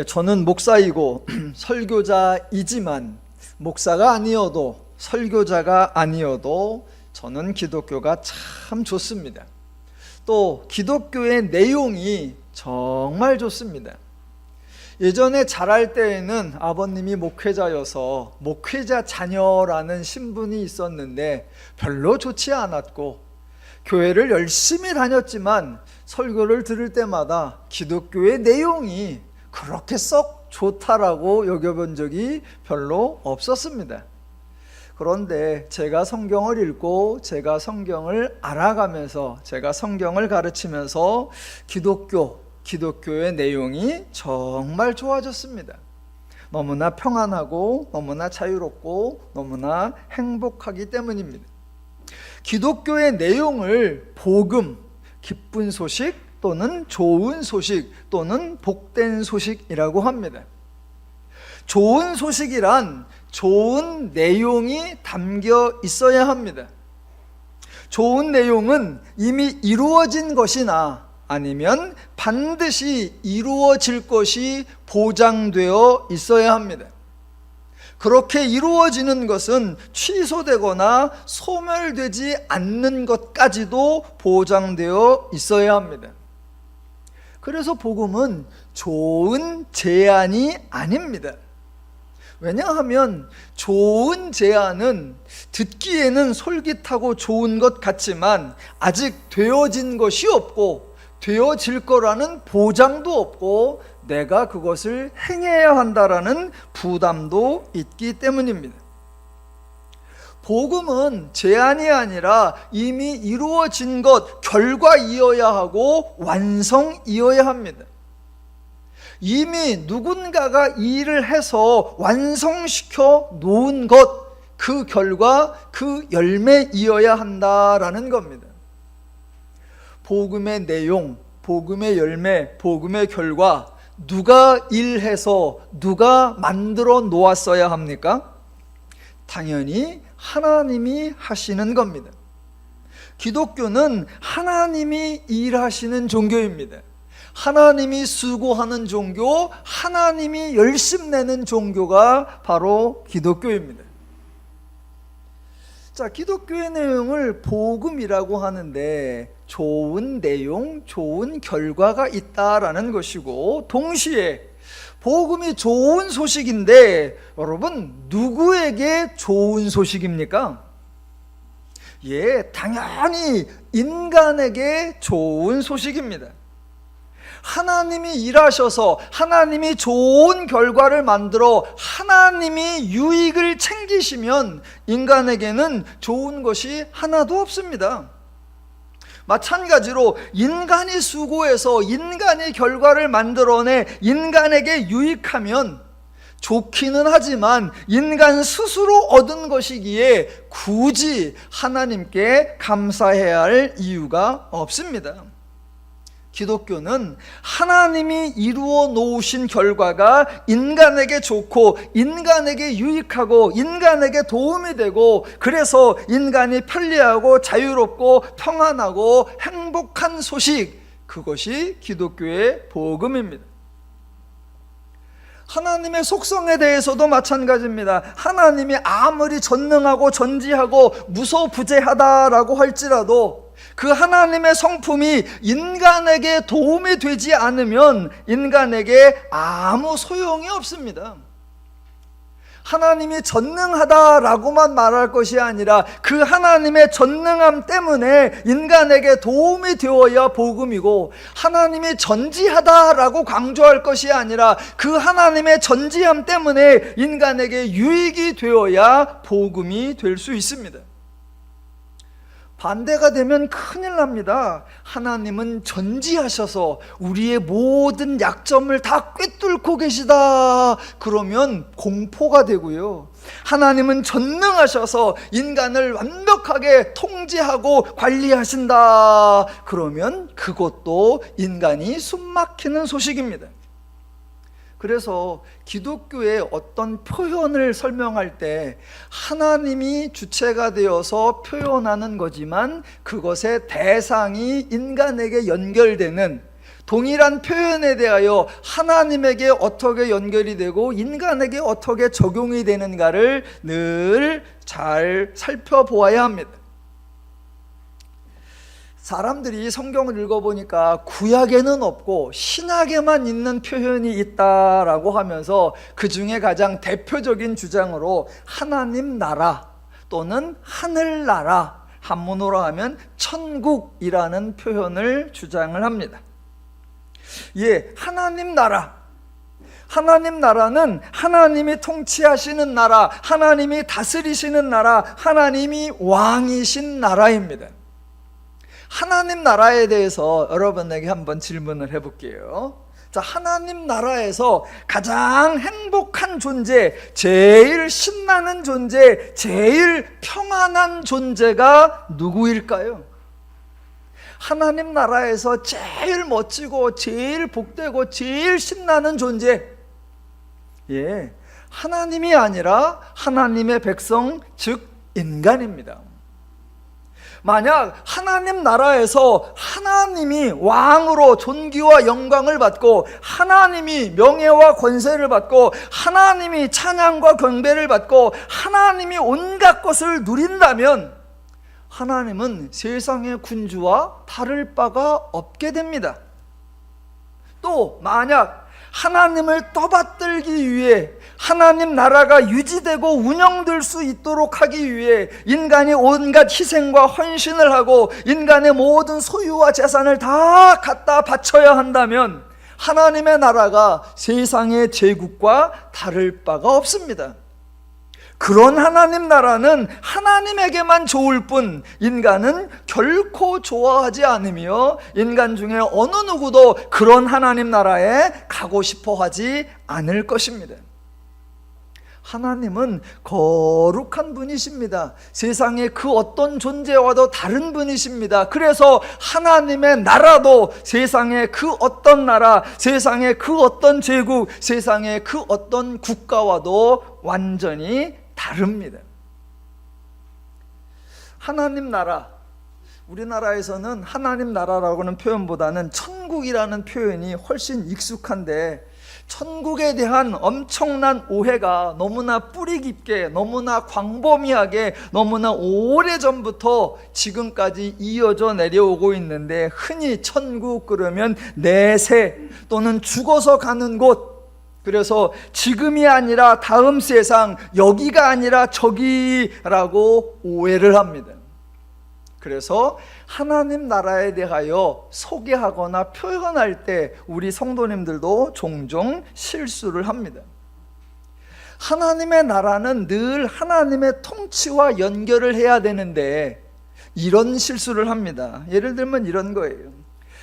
저는 목사이고 설교자이지만 목사가 아니어도 설교자가 아니어도 저는 기독교가 참 좋습니다. 또 기독교의 내용이 정말 좋습니다. 예전에 자랄 때에는 아버님이 목회자여서 목회자 자녀라는 신분이 있었는데 별로 좋지 않았고, 교회를 열심히 다녔지만 설교를 들을 때마다 기독교의 내용이 그렇게 썩 좋다라고 여겨본 적이 별로 없었습니다. 그런데 제가 성경을 읽고 제가 성경을 알아가면서 제가 성경을 가르치면서 기독교의 내용이 정말 좋아졌습니다. 너무나 평안하고 너무나 자유롭고 너무나 행복하기 때문입니다. 기독교의 내용을 복음, 기쁜 소식 또는 좋은 소식 또는 복된 소식이라고 합니다. 좋은 소식이란 좋은 내용이 담겨 있어야 합니다. 좋은 내용은 이미 이루어진 것이나 아니면 반드시 이루어질 것이 보장되어 있어야 합니다. 그렇게 이루어지는 것은 취소되거나 소멸되지 않는 것까지도 보장되어 있어야 합니다. 그래서 복음은 좋은 제안이 아닙니다. 왜냐하면 좋은 제안은 듣기에는 솔깃하고 좋은 것 같지만 아직 되어진 것이 없고 되어질 거라는 보장도 없고 내가 그것을 행해야 한다라는 부담도 있기 때문입니다. 복음은 제안이 아니라 이미 이루어진 것, 결과이어야 하고 완성이어야 합니다. 이미 누군가가 이 일을 해서 완성시켜 놓은 것, 그 결과, 그 열매이어야 한다라는 겁니다. 복음의 내용, 복음의 열매, 복음의 결과, 누가 일해서 누가 만들어 놓았어야 합니까? 당연히 하나님이 하시는 겁니다. 기독교는 하나님이 일하시는 종교입니다. 하나님이 수고하는 종교, 하나님이 열심내는 종교가 바로 기독교입니다. 자, 기독교의 내용을 복음이라고 하는데 좋은 내용, 좋은 결과가 있다라는 것이고, 동시에 복음이 좋은 소식인데 여러분, 누구에게 좋은 소식입니까? 당연히 인간에게 좋은 소식입니다. 하나님이 일하셔서 하나님이 좋은 결과를 만들어 하나님이 유익을 챙기시면 인간에게는 좋은 것이 하나도 없습니다. 마찬가지로 인간이 수고해서 인간이 결과를 만들어내 인간에게 유익하면 좋기는 하지만 인간 스스로 얻은 것이기에 굳이 하나님께 감사해야 할 이유가 없습니다. 기독교는 하나님이 이루어 놓으신 결과가 인간에게 좋고 인간에게 유익하고 인간에게 도움이 되고, 그래서 인간이 편리하고 자유롭고 평안하고 행복한 소식, 그것이 기독교의 복음입니다. 하나님의 속성에 대해서도 마찬가지입니다. 하나님이 아무리 전능하고 전지하고 무소부재하다라고 할지라도 그 하나님의 성품이 인간에게 도움이 되지 않으면 인간에게 아무 소용이 없습니다. 하나님이 전능하다라고만 말할 것이 아니라 그 하나님의 전능함 때문에 인간에게 도움이 되어야 복음이고, 하나님이 전지하다라고 강조할 것이 아니라 그 하나님의 전지함 때문에 인간에게 유익이 되어야 복음이 될 수 있습니다. 반대가 되면 큰일 납니다. 하나님은 전지하셔서 우리의 모든 약점을 다 꿰뚫고 계시다, 그러면 공포가 되고요. 하나님은 전능하셔서 인간을 완벽하게 통제하고 관리하신다, 그러면 그것도 인간이 숨막히는 소식입니다. 그래서 기독교의 어떤 표현을 설명할 때 하나님이 주체가 되어서 표현하는 거지만 그것의 대상이 인간에게 연결되는, 동일한 표현에 대하여 하나님에게 어떻게 연결이 되고 인간에게 어떻게 적용이 되는가를 늘 잘 살펴보아야 합니다. 사람들이 성경을 읽어보니까 구약에는 없고 신약에만 있는 표현이 있다라고 하면서 그 중에 가장 대표적인 주장으로 하나님 나라 또는 하늘나라, 한문으로 하면 천국이라는 표현을 주장을 합니다. 하나님 나라. 하나님 나라는 하나님이 통치하시는 나라, 하나님이 다스리시는 나라, 하나님이 왕이신 나라입니다. 하나님 나라에 대해서 여러분에게 한번 질문을 해볼게요. 자, 하나님 나라에서 가장 행복한 존재, 제일 신나는 존재, 제일 평안한 존재가 누구일까요? 하나님 나라에서 제일 멋지고 제일 복되고 제일 신나는 존재, 하나님이 아니라 하나님의 백성, 즉 인간입니다. 만약 하나님 나라에서 하나님이 왕으로 존귀와 영광을 받고 하나님이 명예와 권세를 받고 하나님이 찬양과 경배를 받고 하나님이 온갖 것을 누린다면 하나님은 세상의 군주와 다를 바가 없게 됩니다. 또 만약 하나님을 떠받들기 위해 하나님 나라가 유지되고 운영될 수 있도록 하기 위해 인간이 온갖 희생과 헌신을 하고 인간의 모든 소유와 재산을 다 갖다 바쳐야 한다면 하나님의 나라가 세상의 제국과 다를 바가 없습니다. 그런 하나님 나라는 하나님에게만 좋을 뿐 인간은 결코 좋아하지 않으며 인간 중에 어느 누구도 그런 하나님 나라에 가고 싶어 하지 않을 것입니다. 하나님은 거룩한 분이십니다. 세상의 그 어떤 존재와도 다른 분이십니다. 그래서 하나님의 나라도 세상의 그 어떤 나라, 세상의 그 어떤 제국, 세상의 그 어떤 국가와도 완전히 다릅니다. 하나님 나라, 우리나라에서는 하나님 나라라고는 표현보다는 천국이라는 표현이 훨씬 익숙한데 천국에 대한 엄청난 오해가 너무나 뿌리 깊게, 너무나 광범위하게, 너무나 오래전부터 지금까지 이어져 내려오고 있는데 흔히 천국 그러면 내세 또는 죽어서 가는 곳, 그래서 지금이 아니라 다음 세상, 여기가 아니라 저기라고 오해를 합니다. 그래서 하나님 나라에 대하여 소개하거나 표현할 때 우리 성도님들도 종종 실수를 합니다. 하나님의 나라는 늘 하나님의 통치와 연결을 해야 되는데 이런 실수를 합니다. 예를 들면 이런 거예요.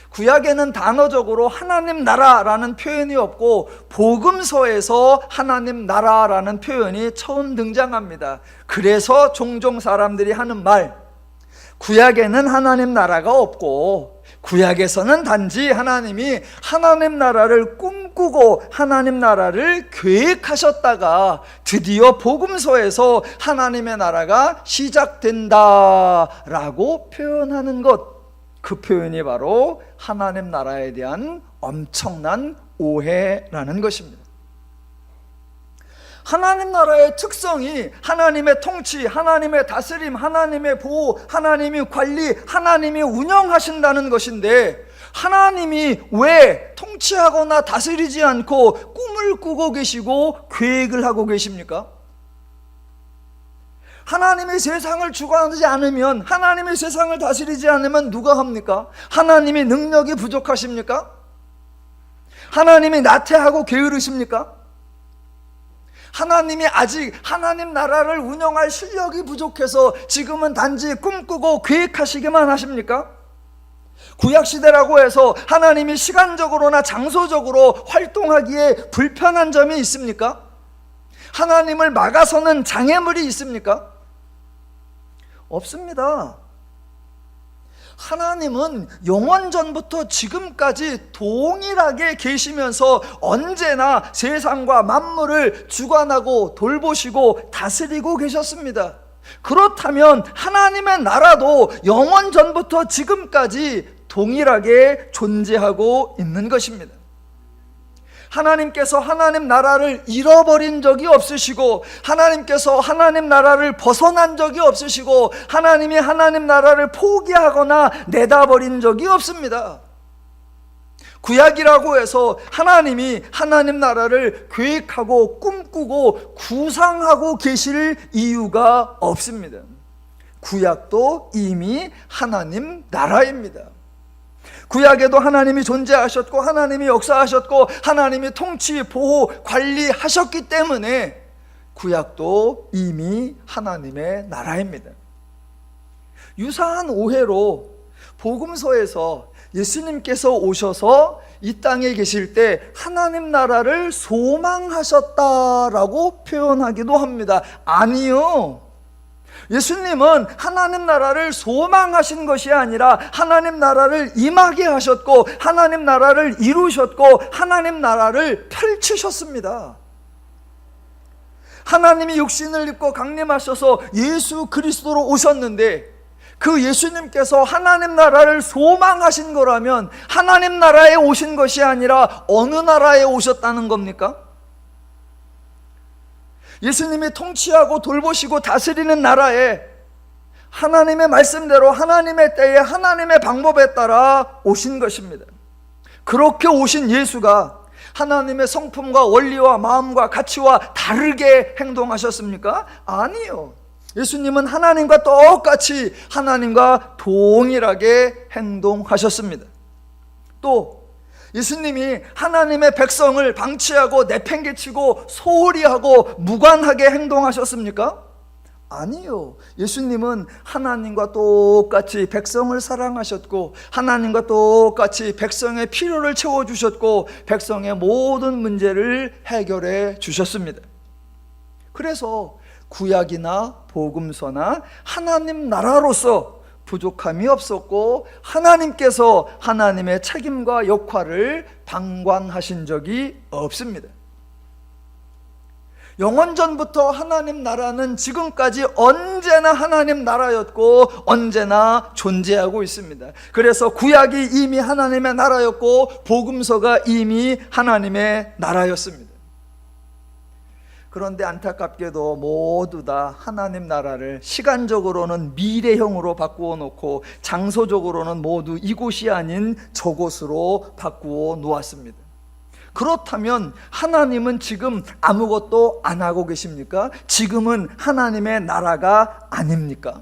구약에는 단어적으로 하나님 나라라는 표현이 없고 복음서에서 하나님 나라라는 표현이 처음 등장합니다. 그래서 종종 사람들이 하는 말, 구약에는 하나님 나라가 없고 구약에서는 단지 하나님이 하나님 나라를 꿈꾸고 하나님 나라를 계획하셨다가 드디어 복음서에서 하나님의 나라가 시작된다라고 표현하는 것, 그 표현이 바로 하나님 나라에 대한 엄청난 오해라는 것입니다. 하나님 나라의 특성이 하나님의 통치, 하나님의 다스림, 하나님의 보호, 하나님이 관리, 하나님이 운영하신다는 것인데 하나님이 왜 통치하거나 다스리지 않고 꿈을 꾸고 계시고 계획을 하고 계십니까? 하나님이 세상을 주관하지 않으면, 하나님이 세상을 다스리지 않으면 누가 합니까? 하나님이 능력이 부족하십니까? 하나님이 나태하고 게으르십니까? 하나님이 아직 하나님 나라를 운영할 실력이 부족해서 지금은 단지 꿈꾸고 계획하시기만 하십니까? 구약시대라고 해서 하나님이 시간적으로나 장소적으로 활동하기에 불편한 점이 있습니까? 하나님을 막아서는 장애물이 있습니까? 없습니다. 하나님은 영원전부터 지금까지 동일하게 계시면서 언제나 세상과 만물을 주관하고 돌보시고 다스리고 계셨습니다. 그렇다면 하나님의 나라도 영원전부터 지금까지 동일하게 존재하고 있는 것입니다. 하나님께서 하나님 나라를 잃어버린 적이 없으시고, 하나님께서 하나님 나라를 벗어난 적이 없으시고, 하나님이 하나님 나라를 포기하거나 내다버린 적이 없습니다. 구약이라고 해서 하나님이 하나님 나라를 계획하고 꿈꾸고 구상하고 계실 이유가 없습니다. 구약도 이미 하나님 나라입니다. 구약에도 하나님이 존재하셨고, 하나님이 역사하셨고, 하나님이 통치, 보호, 관리하셨기 때문에 구약도 이미 하나님의 나라입니다. 유사한 오해로 복음서에서 예수님께서 오셔서 이 땅에 계실 때 하나님 나라를 소망하셨다라고 표현하기도 합니다. 아니요. 예수님은 하나님 나라를 소망하신 것이 아니라 하나님 나라를 임하게 하셨고, 하나님 나라를 이루셨고, 하나님 나라를 펼치셨습니다. 하나님이 육신을 입고 강림하셔서 예수 그리스도로 오셨는데, 그 예수님께서 하나님 나라를 소망하신 거라면 하나님 나라에 오신 것이 아니라 어느 나라에 오셨다는 겁니까? 예수님이 통치하고 돌보시고 다스리는 나라에 하나님의 말씀대로 하나님의 때에 하나님의 방법에 따라 오신 것입니다. 그렇게 오신 예수가 하나님의 성품과 원리와 마음과 가치와 다르게 행동하셨습니까? 아니요. 예수님은 하나님과 똑같이 하나님과 동일하게 행동하셨습니다. 또 예수님이 하나님의 백성을 방치하고 내팽개치고 소홀히 하고 무관하게 행동하셨습니까? 아니요. 예수님은 하나님과 똑같이 백성을 사랑하셨고, 하나님과 똑같이 백성의 필요를 채워주셨고, 백성의 모든 문제를 해결해 주셨습니다. 그래서 구약이나 복음서나 하나님 나라로서 부족함이 없었고, 하나님께서 하나님의 책임과 역할을 방관하신 적이 없습니다. 영원전부터 하나님 나라는 지금까지 언제나 하나님 나라였고 언제나 존재하고 있습니다. 그래서 구약이 이미 하나님의 나라였고 복음서가 이미 하나님의 나라였습니다. 그런데 안타깝게도 모두 다 하나님 나라를 시간적으로는 미래형으로 바꾸어 놓고 장소적으로는 모두 이곳이 아닌 저곳으로 바꾸어 놓았습니다. 그렇다면 하나님은 지금 아무것도 안 하고 계십니까? 지금은 하나님의 나라가 아닙니까?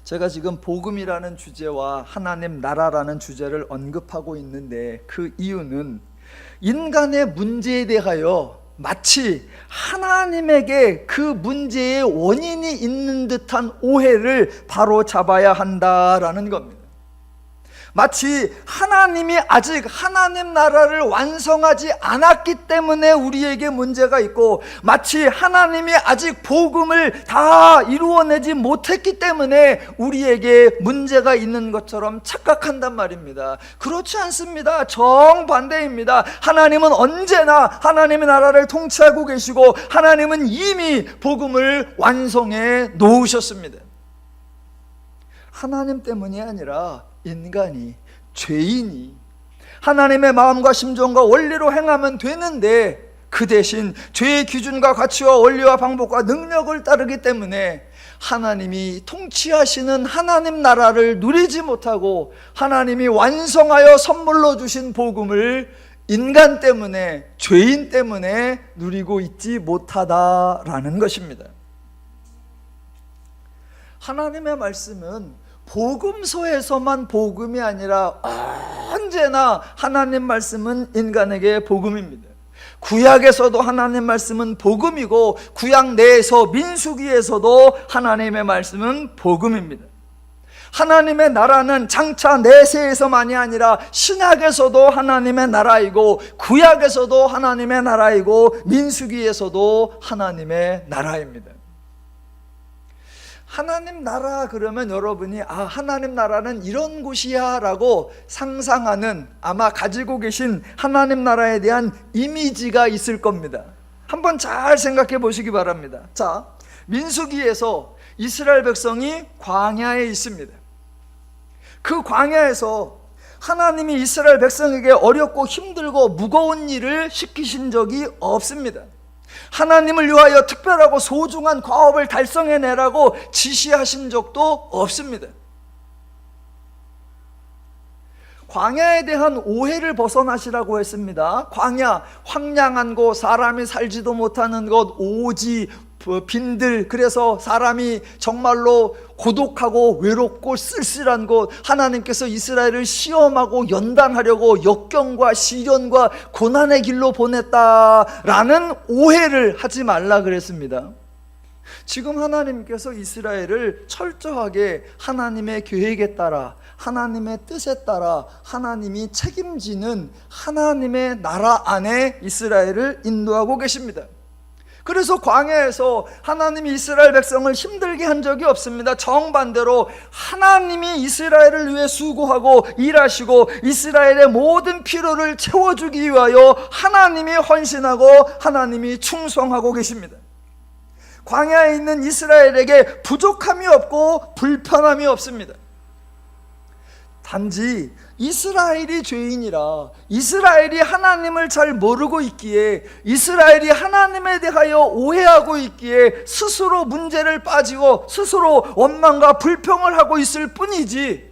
제가 지금 복음이라는 주제와 하나님 나라라는 주제를 언급하고 있는데, 그 이유는 인간의 문제에 대하여 마치 하나님에게 그 문제의 원인이 있는 듯한 오해를 바로 잡아야 한다라는 겁니다. 마치 하나님이 아직 하나님 나라를 완성하지 않았기 때문에 우리에게 문제가 있고, 마치 하나님이 아직 복음을 다 이루어내지 못했기 때문에 우리에게 문제가 있는 것처럼 착각한단 말입니다. 그렇지 않습니다. 정반대입니다. 하나님은 언제나 하나님의 나라를 통치하고 계시고, 하나님은 이미 복음을 완성해 놓으셨습니다. 하나님 때문이 아니라 인간이, 죄인이 하나님의 마음과 심정과 원리로 행하면 되는데, 그 대신 죄의 기준과 가치와 원리와 방법과 능력을 따르기 때문에 하나님이 통치하시는 하나님 나라를 누리지 못하고, 하나님이 완성하여 선물로 주신 복음을 인간 때문에, 죄인 때문에 누리고 있지 못하다라는 것입니다. 하나님의 말씀은 복음서에서만 복음이 아니라 언제나 하나님 말씀은 인간에게 복음입니다. 구약에서도 하나님 말씀은 복음이고, 구약 내에서 민수기에서도 하나님의 말씀은 복음입니다. 하나님의 나라는 장차 내세에서만이 아니라 신약에서도 하나님의 나라이고, 구약에서도 하나님의 나라이고, 민수기에서도 하나님의 나라입니다. 하나님 나라 그러면 여러분이 하나님 나라는 이런 곳이야 라고 상상하는, 아마 가지고 계신 하나님 나라에 대한 이미지가 있을 겁니다. 한번 잘 생각해 보시기 바랍니다. 자, 민수기에서 이스라엘 백성이 광야에 있습니다. 그 광야에서 하나님이 이스라엘 백성에게 어렵고 힘들고 무거운 일을 시키신 적이 없습니다. 하나님을 위하여 특별하고 소중한 과업을 달성해내라고 지시하신 적도 없습니다. 광야에 대한 오해를 벗어나시라고 했습니다. 광야, 황량한 곳, 사람이 살지도 못하는 곳, 오지, 빈들, 그래서 사람이 정말로 고독하고 외롭고 쓸쓸한 곳, 하나님께서 이스라엘을 시험하고 연단하려고 역경과 시련과 고난의 길로 보냈다라는 오해를 하지 말라 그랬습니다. 지금 하나님께서 이스라엘을 철저하게 하나님의 계획에 따라, 하나님의 뜻에 따라 하나님이 책임지는 하나님의 나라 안에 이스라엘을 인도하고 계십니다. 그래서 광야에서 하나님이 이스라엘 백성을 힘들게 한 적이 없습니다. 정반대로 하나님이 이스라엘을 위해 수고하고 일하시고 이스라엘의 모든 필요를 채워주기 위하여 하나님이 헌신하고 하나님이 충성하고 계십니다. 광야에 있는 이스라엘에게 부족함이 없고 불편함이 없습니다. 단지 이스라엘이 죄인이라, 이스라엘이 하나님을 잘 모르고 있기에, 이스라엘이 하나님에 대하여 오해하고 있기에 스스로 문제를 빠지고 스스로 원망과 불평을 하고 있을 뿐이지,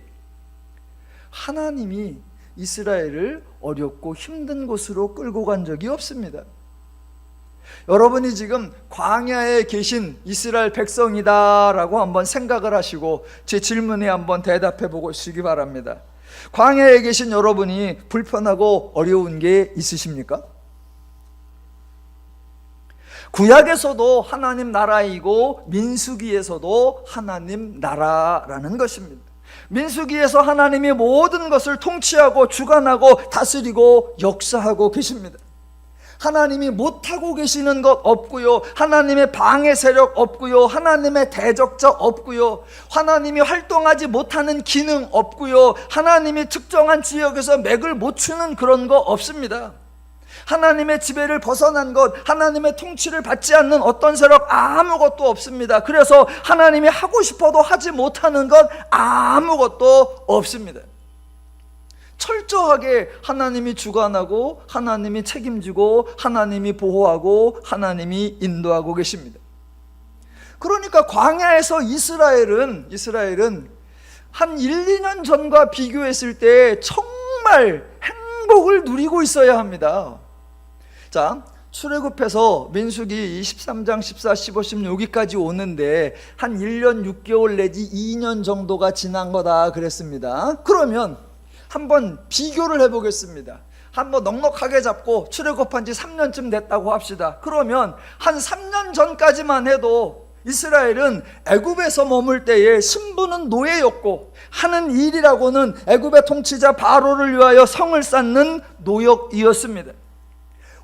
하나님이 이스라엘을 어렵고 힘든 곳으로 끌고 간 적이 없습니다. 여러분이 지금 광야에 계신 이스라엘 백성이다라고 한번 생각을 하시고 제 질문에 한번 대답해 보시기 바랍니다. 광야에 계신 여러분이 불편하고 어려운 게 있으십니까? 구약에서도 하나님 나라이고 민수기에서도 하나님 나라라는 것입니다. 민수기에서 하나님이 모든 것을 통치하고 주관하고 다스리고 역사하고 계십니다. 하나님이 못하고 계시는 것 없고요, 하나님의 방해 세력 없고요, 하나님의 대적자 없고요, 하나님이 활동하지 못하는 기능 없고요, 하나님이 특정한 지역에서 맥을 못 추는 그런 거 없습니다. 하나님의 지배를 벗어난 것, 하나님의 통치를 받지 않는 어떤 세력 아무것도 없습니다. 그래서 하나님이 하고 싶어도 하지 못하는 것 아무것도 없습니다. 철저하게 하나님이 주관하고 하나님이 책임지고 하나님이 보호하고 하나님이 인도하고 계십니다. 그러니까 광야에서 이스라엘은 한 1, 2년 전과 비교했을 때 정말 행복을 누리고 있어야 합니다. 자, 출애굽해서 민수기 23장 14, 15, 16여기까지 오는데 한 1년 6개월 내지 2년 정도가 지난 거다 그랬습니다. 그러면 한번 비교를 해보겠습니다. 한번 넉넉하게 잡고 출애굽한 지 3년쯤 됐다고 합시다. 그러면 한 3년 전까지만 해도 이스라엘은 애굽에서 머물 때에 신부는 노예였고 하는 일이라고는 애굽의 통치자 바로를 위하여 성을 쌓는 노역이었습니다.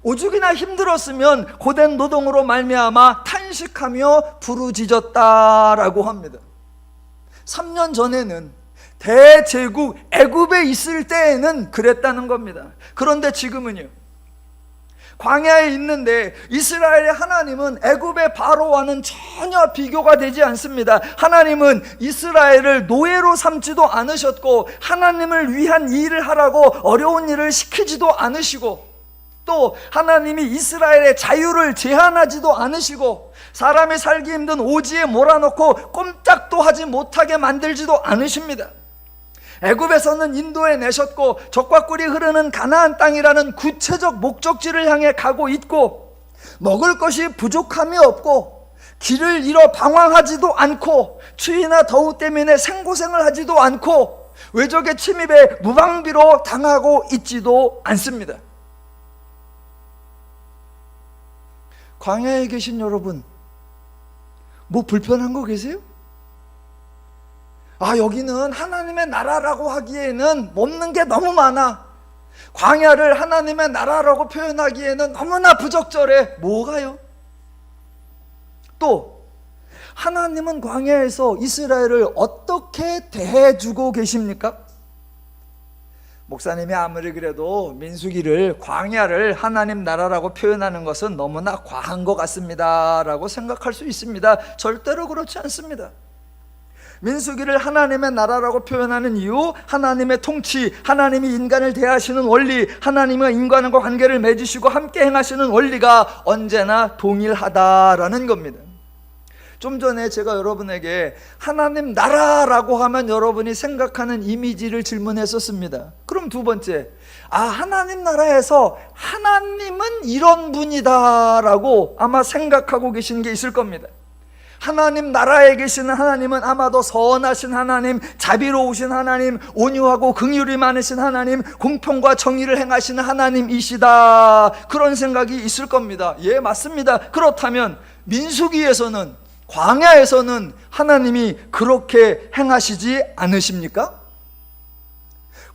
오죽이나 힘들었으면 고된 노동으로 말미암아 탄식하며 부르짖었다라고 합니다. 3년 전에는 대제국 애굽에 있을 때에는 그랬다는 겁니다. 그런데 지금은요, 광야에 있는데 이스라엘의 하나님은 애굽의 바로와는 전혀 비교가 되지 않습니다. 하나님은 이스라엘을 노예로 삼지도 않으셨고 하나님을 위한 일을 하라고 어려운 일을 시키지도 않으시고, 또 하나님이 이스라엘의 자유를 제한하지도 않으시고 사람이 살기 힘든 오지에 몰아넣고 꼼짝도 하지 못하게 만들지도 않으십니다. 애굽에서는 인도해 내셨고 적과 꿀이 흐르는 가나안 땅이라는 구체적 목적지를 향해 가고 있고, 먹을 것이 부족함이 없고 길을 잃어 방황하지도 않고 추위나 더위 때문에 생고생을 하지도 않고 외적의 침입에 무방비로 당하고 있지도 않습니다. 광야에 계신 여러분, 뭐 불편한 거 계세요? 여기는 하나님의 나라라고 하기에는 없는 게 너무 많아. 광야를 하나님의 나라라고 표현하기에는 너무나 부적절해. 뭐가요? 또 하나님은 광야에서 이스라엘을 어떻게 대해주고 계십니까? 목사님이 아무리 그래도 민수기를, 광야를 하나님 나라라고 표현하는 것은 너무나 과한 것 같습니다 라고 생각할 수 있습니다. 절대로 그렇지 않습니다. 민수기를 하나님의 나라라고 표현하는 이유, 하나님의 통치, 하나님이 인간을 대하시는 원리, 하나님과 인간과 관계를 맺으시고 함께 행하시는 원리가 언제나 동일하다라는 겁니다. 좀 전에 제가 여러분에게 하나님 나라라고 하면 여러분이 생각하는 이미지를 질문했었습니다. 그럼 두 번째, 하나님 나라에서 하나님은 이런 분이다라고 아마 생각하고 계신 게 있을 겁니다. 하나님 나라에 계시는 하나님은 아마도 선하신 하나님, 자비로우신 하나님, 온유하고 긍휼이 많으신 하나님, 공평과 정의를 행하시는 하나님이시다, 그런 생각이 있을 겁니다. 예, 맞습니다. 그렇다면 민수기에서는, 광야에서는 하나님이 그렇게 행하시지 않으십니까?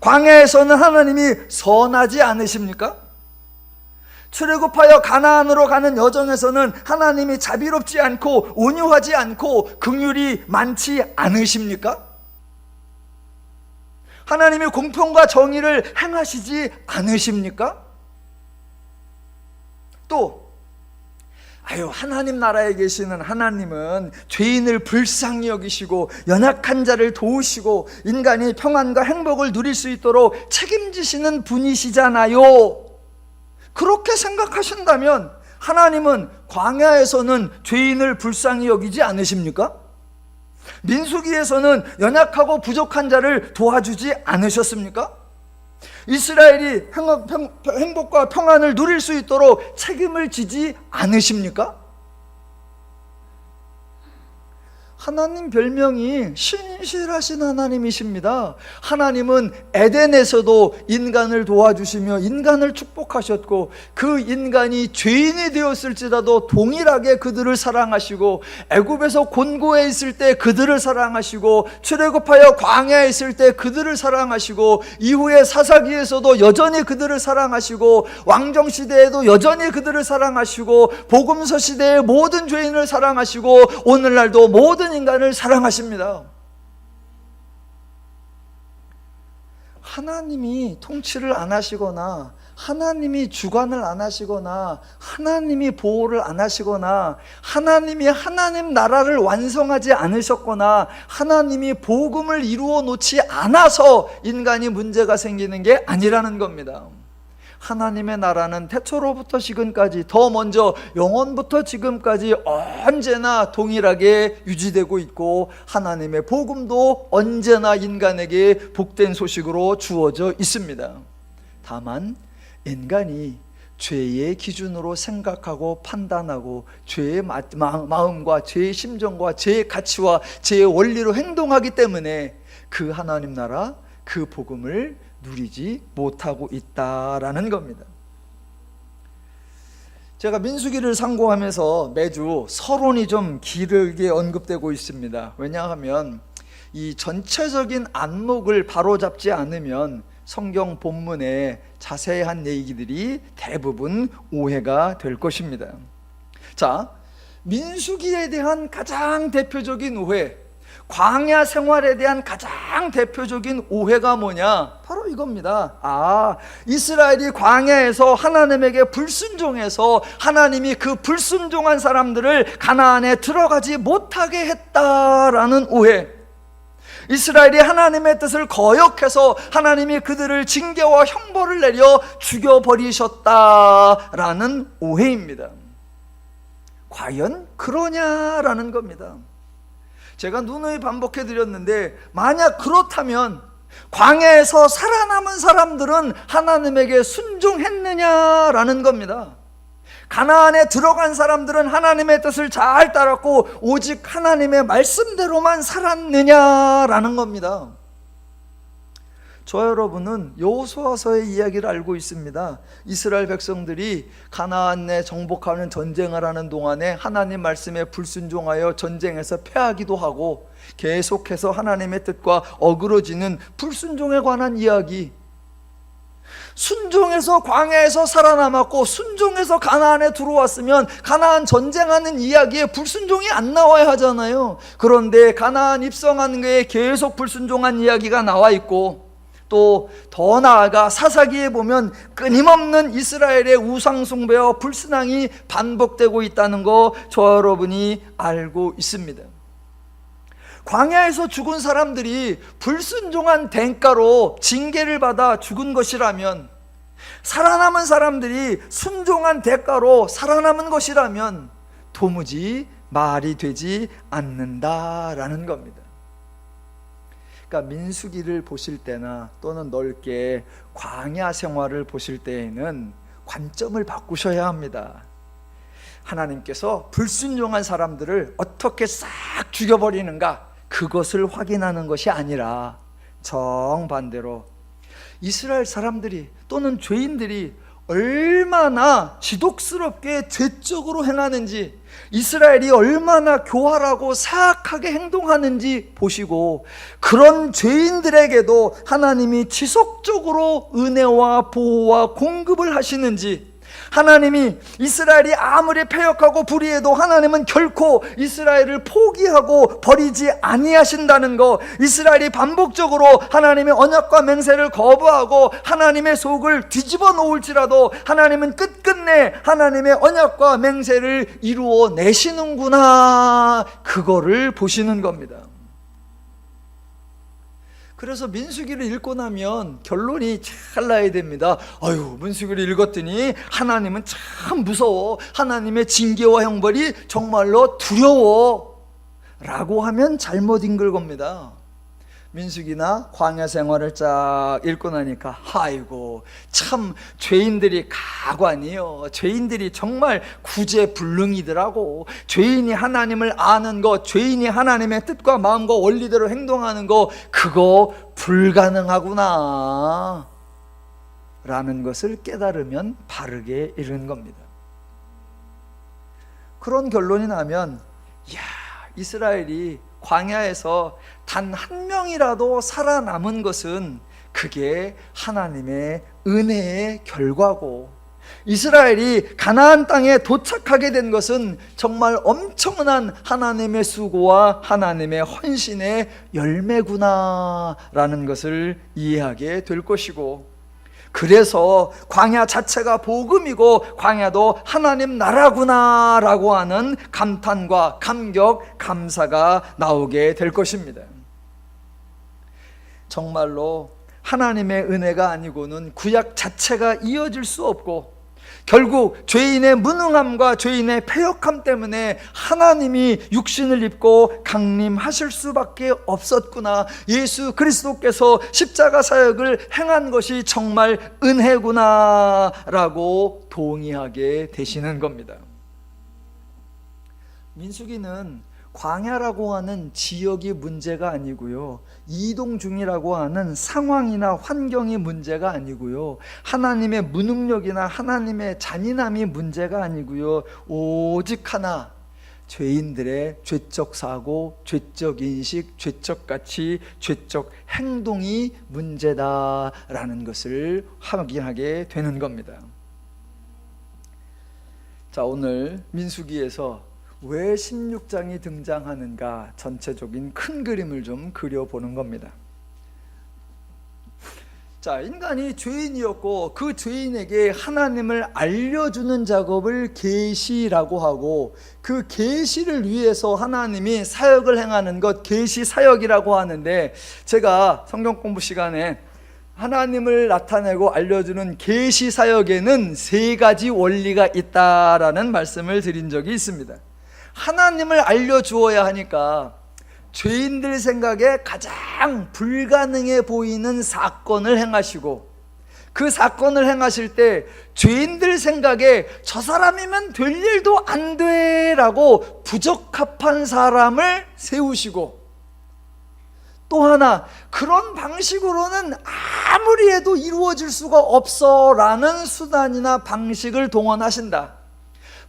광야에서는 하나님이 선하지 않으십니까? 출애굽하여 가나안으로 가는 여정에서는 하나님이 자비롭지 않고 온유하지 않고 긍휼이 많지 않으십니까? 하나님이 공평과 정의를 행하시지 않으십니까? 또 하나님 나라에 계시는 하나님은 죄인을 불쌍히 여기시고 연약한 자를 도우시고 인간이 평안과 행복을 누릴 수 있도록 책임지시는 분이시잖아요. 그렇게 생각하신다면 하나님은 광야에서는 죄인을 불쌍히 여기지 않으십니까? 민수기에서는 연약하고 부족한 자를 도와주지 않으셨습니까? 이스라엘이 행복과 평안을 누릴 수 있도록 책임을 지지 않으십니까? 하나님 별명이 신실하신 하나님이십니다. 하나님은 에덴에서도 인간을 도와주시며 인간을 축복하셨고, 그 인간이 죄인이 되었을지라도 동일하게 그들을 사랑하시고, 애굽에서 곤고에 있을 때 그들을 사랑하시고, 출애굽하여 광야에 있을 때 그들을 사랑하시고, 이후에 사사기에서도 여전히 그들을 사랑하시고, 왕정시대에도 여전히 그들을 사랑하시고, 복음서 시대의 모든 죄인을 사랑하시고, 오늘날도 모든 인간을 사랑하십니다. 하나님이 통치를 안 하시거나, 하나님이 주관을 안 하시거나, 하나님이 보호를 안 하시거나, 하나님이 하나님 나라를 완성하지 않으셨거나, 하나님이 복음을 이루어 놓지 않아서 인간이 문제가 생기는 게 아니라는 겁니다. 하나님의 나라는 태초로부터 지금까지, 더 먼저 영원부터 지금까지 언제나 동일하게 유지되고 있고, 하나님의 복음도 언제나 인간에게 복된 소식으로 주어져 있습니다. 다만 인간이 죄의 기준으로 생각하고 판단하고, 죄의 마음과 죄의 심정과 죄의 가치와 죄의 원리로 행동하기 때문에 그 하나님 나라, 그 복음을 누리지 못하고 있다라는 겁니다. 제가 민수기를 상고하면서 매주 서론이 좀 길게 언급되고 있습니다. 왜냐하면 이 전체적인 안목을 바로잡지 않으면 성경 본문의 자세한 얘기들이 대부분 오해가 될 것입니다. 자, 민수기에 대한 가장 대표적인 오해, 광야 생활에 대한 가장 대표적인 오해가 뭐냐? 바로 이겁니다. 이스라엘이 광야에서 하나님에게 불순종해서 하나님이 그 불순종한 사람들을 가나안에 들어가지 못하게 했다라는 오해. 이스라엘이 하나님의 뜻을 거역해서 하나님이 그들을 징계와 형벌을 내려 죽여버리셨다라는 오해입니다. 과연 그러냐라는 겁니다. 제가 누누이 반복해 드렸는데, 만약 그렇다면 광야에서 살아남은 사람들은 하나님에게 순종했느냐라는 겁니다. 가나안에 들어간 사람들은 하나님의 뜻을 잘 따랐고 오직 하나님의 말씀대로만 살았느냐라는 겁니다. 저 여러분은 여호수아서의 이야기를 알고 있습니다. 이스라엘 백성들이 가나안 내 정복하는 전쟁을 하는 동안에 하나님 말씀에 불순종하여 전쟁에서 패하기도 하고, 계속해서 하나님의 뜻과 어그러지는 불순종에 관한 이야기. 순종해서 광야에서 살아남았고 순종해서 가나안에 들어왔으면 가나안 전쟁하는 이야기에 불순종이 안 나와야 하잖아요. 그런데 가나안 입성하는 거에 계속 불순종한 이야기가 나와 있고, 또 더 나아가 사사기에 보면 끊임없는 이스라엘의 우상숭배와 불신앙이 반복되고 있다는 거 저 여러분이 알고 있습니다. 광야에서 죽은 사람들이 불순종한 대가로 징계를 받아 죽은 것이라면, 살아남은 사람들이 순종한 대가로 살아남은 것이라면 도무지 말이 되지 않는다라는 겁니다. 그러니까 민수기를 보실 때나 또는 넓게 광야 생활을 보실 때에는 관점을 바꾸셔야 합니다. 하나님께서 불순종한 사람들을 어떻게 싹 죽여버리는가, 그것을 확인하는 것이 아니라 정반대로 이스라엘 사람들이 또는 죄인들이 얼마나 지독스럽게 죄적으로 행하는지, 이스라엘이 얼마나 교활하고 사악하게 행동하는지 보시고, 그런 죄인들에게도 하나님이 지속적으로 은혜와 보호와 공급을 하시는지, 하나님이 이스라엘이 아무리 패역하고 불의해도 하나님은 결코 이스라엘을 포기하고 버리지 아니하신다는 것, 이스라엘이 반복적으로 하나님의 언약과 맹세를 거부하고 하나님의 속을 뒤집어 놓을지라도 하나님은 끝끝내 하나님의 언약과 맹세를 이루어 내시는구나, 그거를 보시는 겁니다. 그래서 민수기를 읽고 나면 결론이 잘 나야 됩니다. 아유, 민수기를 읽었더니 하나님은 참 무서워, 하나님의 징계와 형벌이 정말로 두려워 라고 하면 잘못 읽은 겁니다. 민수기나 광야 생활을 쫙 읽고 나니까 아이고, 참 죄인들이 가관이요, 죄인들이 정말 구제불능이더라고. 죄인이 하나님을 아는 것, 죄인이 하나님의 뜻과 마음과 원리대로 행동하는 거, 그거 불가능하구나 라는 것을 깨달으면 바르게 읽은 겁니다. 그런 결론이 나면, 이야, 이스라엘이 광야에서 단 한 명이라도 살아남은 것은 그게 하나님의 은혜의 결과고, 이스라엘이 가나안 땅에 도착하게 된 것은 정말 엄청난 하나님의 수고와 하나님의 헌신의 열매구나 라는 것을 이해하게 될 것이고, 그래서 광야 자체가 복음이고 광야도 하나님 나라구나 라고 하는 감탄과 감격, 감사가 나오게 될 것입니다. 정말로 하나님의 은혜가 아니고는 구약 자체가 이어질 수 없고, 결국 죄인의 무능함과 죄인의 패역함 때문에 하나님이 육신을 입고 강림하실 수밖에 없었구나, 예수 그리스도께서 십자가 사역을 행한 것이 정말 은혜구나 라고 동의하게 되시는 겁니다. 민수기는 광야라고 하는 지역이 문제가 아니고요, 이동 중이라고 하는 상황이나 환경이 문제가 아니고요, 하나님의 무능력이나 하나님의 잔인함이 문제가 아니고요, 오직 하나, 죄인들의 죄적 사고, 죄적 인식, 죄적 가치, 죄적 행동이 문제다라는 것을 확인하게 되는 겁니다. 자, 오늘 민수기에서 왜 16장이 등장하는가, 전체적인 큰 그림을 좀 그려보는 겁니다. 자, 인간이 죄인이었고 그 죄인에게 하나님을 알려주는 작업을 계시라고 하고, 그 계시를 위해서 하나님이 사역을 행하는 것, 계시 사역이라고 하는데, 제가 성경 공부 시간에 하나님을 나타내고 알려주는 계시 사역에는 세 가지 원리가 있다라는 말씀을 드린 적이 있습니다. 하나님을 알려주어야 하니까 죄인들 생각에 가장 불가능해 보이는 사건을 행하시고, 그 사건을 행하실 때 죄인들 생각에 저 사람이면 될 일도 안 돼 라고 부적합한 사람을 세우시고, 또 하나, 그런 방식으로는 아무리 해도 이루어질 수가 없어 라는 수단이나 방식을 동원하신다.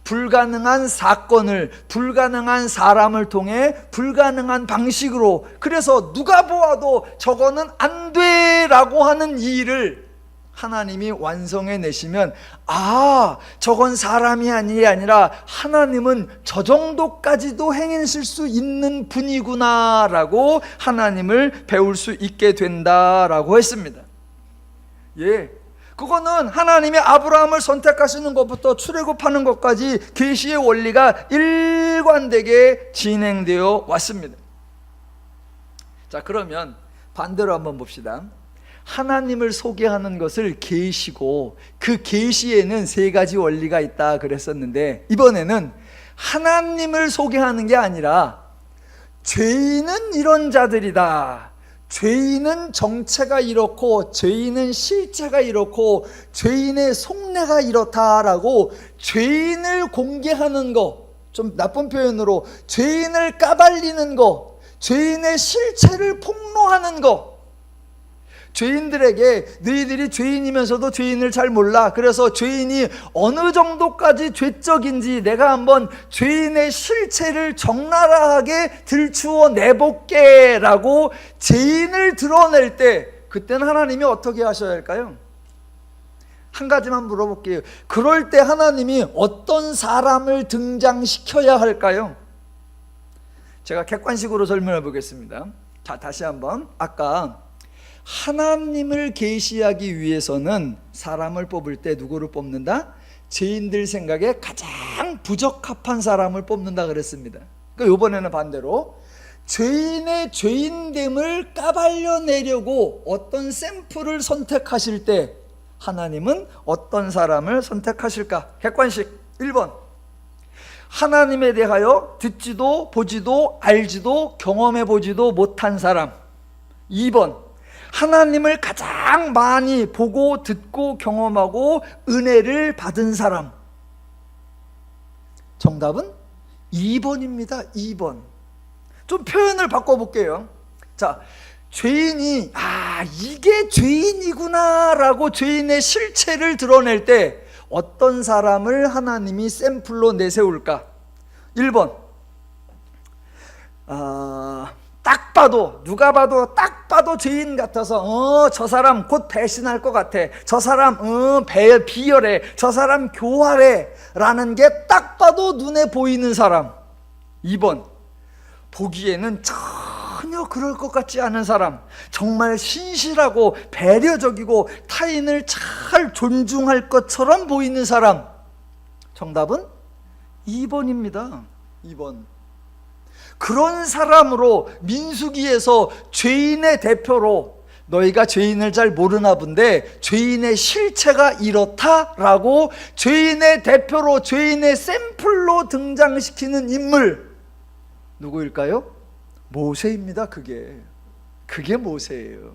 불가능한 사건을, 불가능한 사람을 통해 불가능한 방식으로, 그래서 누가 보아도 저거는 안 돼 라고 하는 이 일을 하나님이 완성해 내시면, 아, 저건 사람이 아니라 하나님은 저 정도까지도 행하실 수 있는 분이구나 라고 하나님을 배울 수 있게 된다라고 했습니다. 예, 그거는 하나님이 아브라함을 선택하시는 것부터 출애굽하는 것까지 계시의 원리가 일관되게 진행되어 왔습니다. 자, 그러면 반대로 한번 봅시다. 하나님을 소개하는 것을 계시고 그 계시에는 세 가지 원리가 있다 그랬었는데, 이번에는 하나님을 소개하는 게 아니라 죄인은 이런 자들이다, 죄인은 정체가 이렇고 죄인은 실체가 이렇고 죄인의 속내가 이렇다라고 죄인을 공개하는 거, 좀 나쁜 표현으로 죄인을 까발리는 거, 죄인의 실체를 폭로하는 거. 죄인들에게 너희들이 죄인이면서도 죄인을 잘 몰라, 그래서 죄인이 어느 정도까지 죄적인지 내가 한번 죄인의 실체를 적나라하게 들추어 내볼게 라고 죄인을 드러낼 때, 그때는 하나님이 어떻게 하셔야 할까요? 한 가지만 물어볼게요. 그럴 때 하나님이 어떤 사람을 등장시켜야 할까요? 제가 객관식으로 설명해 보겠습니다. 자, 다시 한번. 아까 하나님을 계시하기 위해서는 사람을 뽑을 때 누구를 뽑는다? 죄인들 생각에 가장 부적합한 사람을 뽑는다 그랬습니다. 그러니까 이번에는 반대로 죄인의 죄인됨을 까발려내려고 어떤 샘플을 선택하실 때 하나님은 어떤 사람을 선택하실까? 객관식 1번, 하나님에 대하여 듣지도 보지도 알지도 경험해 보지도 못한 사람. 2번, 하나님을 가장 많이 보고 듣고 경험하고 은혜를 받은 사람. 정답은 2번입니다. 2번. 좀 표현을 바꿔볼게요. 자, 죄인이 이게 죄인이구나 라고 죄인의 실체를 드러낼 때 어떤 사람을 하나님이 샘플로 내세울까? 1번, 딱 봐도, 누가 봐도 딱 봐도 죄인 같아서 저 사람 곧 배신할 것 같아, 저 사람 비열해, 저 사람 교활해 라는 게 딱 봐도 눈에 보이는 사람. 2번, 보기에는 전혀 그럴 것 같지 않은 사람, 정말 신실하고 배려적이고 타인을 잘 존중할 것처럼 보이는 사람. 정답은 2번입니다. 2번. 그런 사람으로 민수기에서 죄인의 대표로 너희가 죄인을 잘 모르나 본데 죄인의 실체가 이렇다라고 죄인의 대표로 죄인의 샘플로 등장시키는 인물 누구일까요? 모세입니다. 그게 모세예요.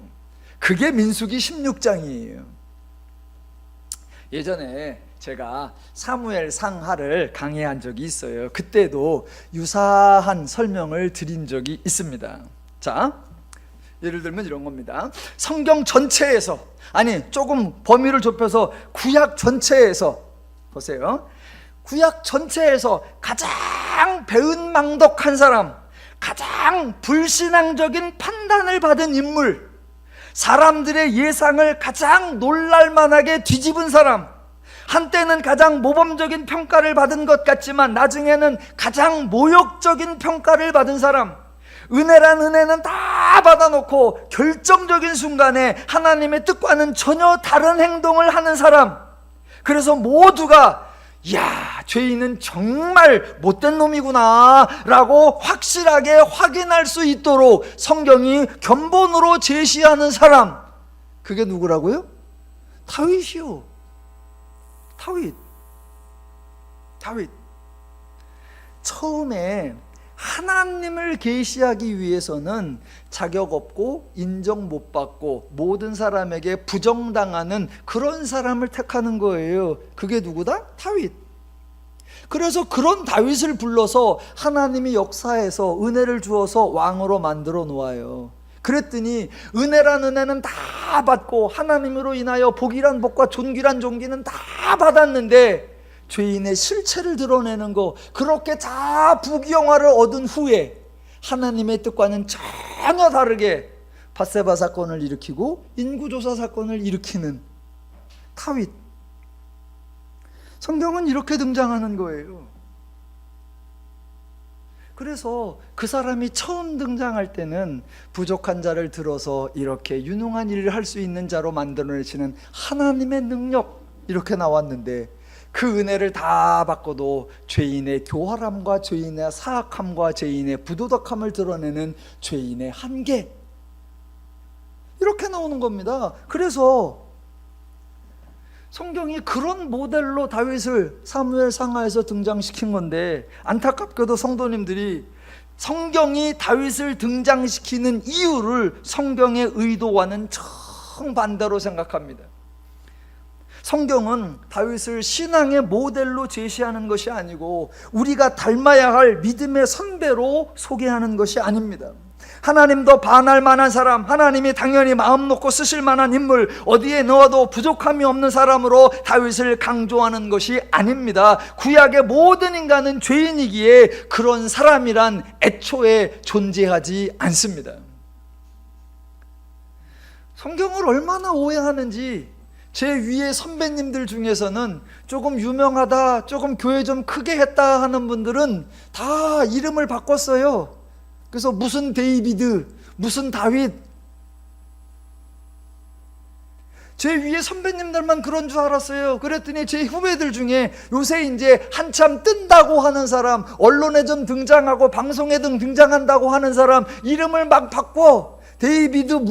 그게 민수기 16장이에요. 예전에 제가 사무엘 상하를 강의한 적이 있어요. 그때도 유사한 설명을 드린 적이 있습니다. 자, 예를 들면 이런 겁니다. 성경 전체에서, 아니 조금 범위를 좁혀서 구약 전체에서 보세요. 구약 전체에서 가장 배은망덕한 사람, 가장 불신앙적인 판단을 받은 인물, 사람들의 예상을 가장 놀랄만하게 뒤집은 사람, 한때는 가장 모범적인 평가를 받은 것 같지만 나중에는 가장 모욕적인 평가를 받은 사람, 은혜란 은혜는 다 받아놓고 결정적인 순간에 하나님의 뜻과는 전혀 다른 행동을 하는 사람. 그래서 모두가 죄인은 정말 못된 놈이구나 라고 확실하게 확인할 수 있도록 성경이 견본으로 제시하는 사람. 그게 누구라고요? 다윗이요. 다윗. 처음에 하나님을 계시하기 위해서는 자격 없고 인정 못 받고 모든 사람에게 부정당하는 그런 사람을 택하는 거예요. 그게 누구다? 다윗. 그래서 그런 다윗을 불러서 하나님이 역사에서 은혜를 주어서 왕으로 만들어 놓아요. 그랬더니 은혜란 은혜는 다 받고 하나님으로 인하여 복이란 복과 존귀란 존귀는 다 받았는데 죄인의 실체를 드러내는 거, 그렇게 다 부귀영화를 얻은 후에 하나님의 뜻과는 전혀 다르게 밧세바 사건을 일으키고 인구조사 사건을 일으키는 다윗. 성경은 이렇게 등장하는 거예요. 그래서 그 사람이 처음 등장할 때는 부족한 자를 들어서 이렇게 유능한 일을 할 수 있는 자로 만들어내시는 하나님의 능력, 이렇게 나왔는데 그 은혜를 다 받고도 죄인의 교활함과 죄인의 사악함과 죄인의 부도덕함을 드러내는 죄인의 한계, 이렇게 나오는 겁니다. 그래서 성경이 그런 모델로 다윗을 사무엘 상하에서 등장시킨 건데, 안타깝게도 성도님들이 성경이 다윗을 등장시키는 이유를 성경의 의도와는 정반대로 생각합니다. 성경은 다윗을 신앙의 모델로 제시하는 것이 아니고 우리가 닮아야 할 믿음의 선배로 소개하는 것이 아닙니다. 하나님도 반할 만한 사람, 하나님이 당연히 마음 놓고 쓰실 만한 인물, 어디에 넣어도 부족함이 없는 사람으로 다윗을 강조하는 것이 아닙니다. 구약의 모든 인간은 죄인이기에 그런 사람이란 애초에 존재하지 않습니다. 성경을 얼마나 오해하는지 제 위에 선배님들 중에서는 조금 유명하다, 조금 교회 좀 크게 했다 하는 분들은 다 이름을 바꿨어요. 그래서 무슨 데이비드, 무슨 다윗. 제 위에 선배님들만 그런 줄 알았어요. 그랬더니 제 후배들 중에 요새 이제 한참 뜬다고 하는 사람, 언론에 좀 등장하고 방송에 좀 등장한다고 하는 사람 이름을 막 바꿔. 데이비드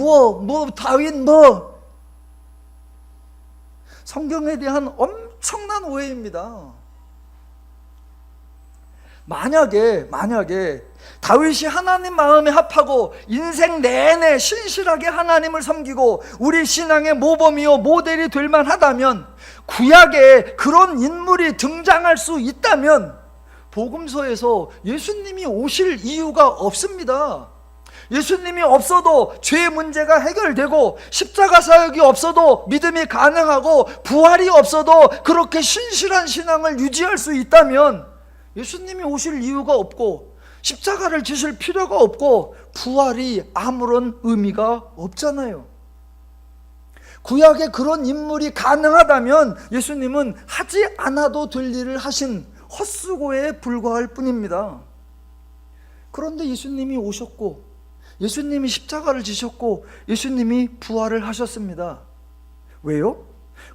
다윗 성경에 대한 엄청난 오해입니다. 만약에 다윗이 하나님 마음에 합하고 인생 내내 신실하게 하나님을 섬기고 우리 신앙의 모범이요 모델이 될 만하다면, 구약에 그런 인물이 등장할 수 있다면 복음서에서 예수님이 오실 이유가 없습니다. 예수님이 없어도 죄 문제가 해결되고, 십자가 사역이 없어도 믿음이 가능하고, 부활이 없어도 그렇게 신실한 신앙을 유지할 수 있다면 예수님이 오실 이유가 없고, 십자가를 지실 필요가 없고, 부활이 아무런 의미가 없잖아요. 구약에 그런 인물이 가능하다면 예수님은 하지 않아도 될 일을 하신 헛수고에 불과할 뿐입니다. 그런데 예수님이 오셨고, 예수님이 십자가를 지셨고, 예수님이 부활을 하셨습니다. 왜요?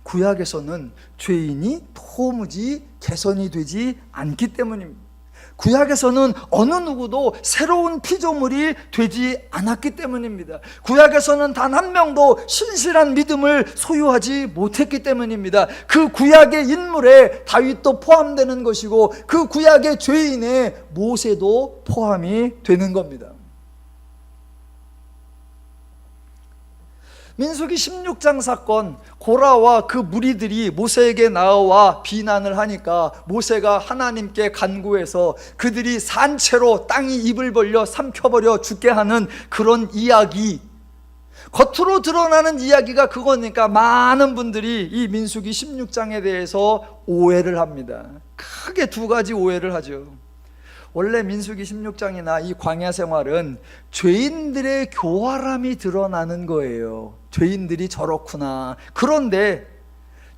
구약에서는 죄인이 도무지 개선이 되지 않기 때문입니다. 구약에서는 어느 누구도 새로운 피조물이 되지 않았기 때문입니다. 구약에서는 단 한 명도 신실한 믿음을 소유하지 못했기 때문입니다. 그 구약의 인물에 다윗도 포함되는 것이고, 그 구약의 죄인에 모세도 포함이 되는 겁니다. 민수기 16장 사건, 고라와 그 무리들이 모세에게 나와 비난을 하니까 모세가 하나님께 간구해서 그들이 산채로 땅이 입을 벌려 삼켜버려 죽게 하는 그런 이야기, 겉으로 드러나는 이야기가 그거니까 많은 분들이 이 민수기 16장에 대해서 오해를 합니다. 크게 두 가지 오해를 하죠. 원래 민수기 16장이나 이 광야 생활은 죄인들의 교활함이 드러나는 거예요. 죄인들이 저렇구나. 그런데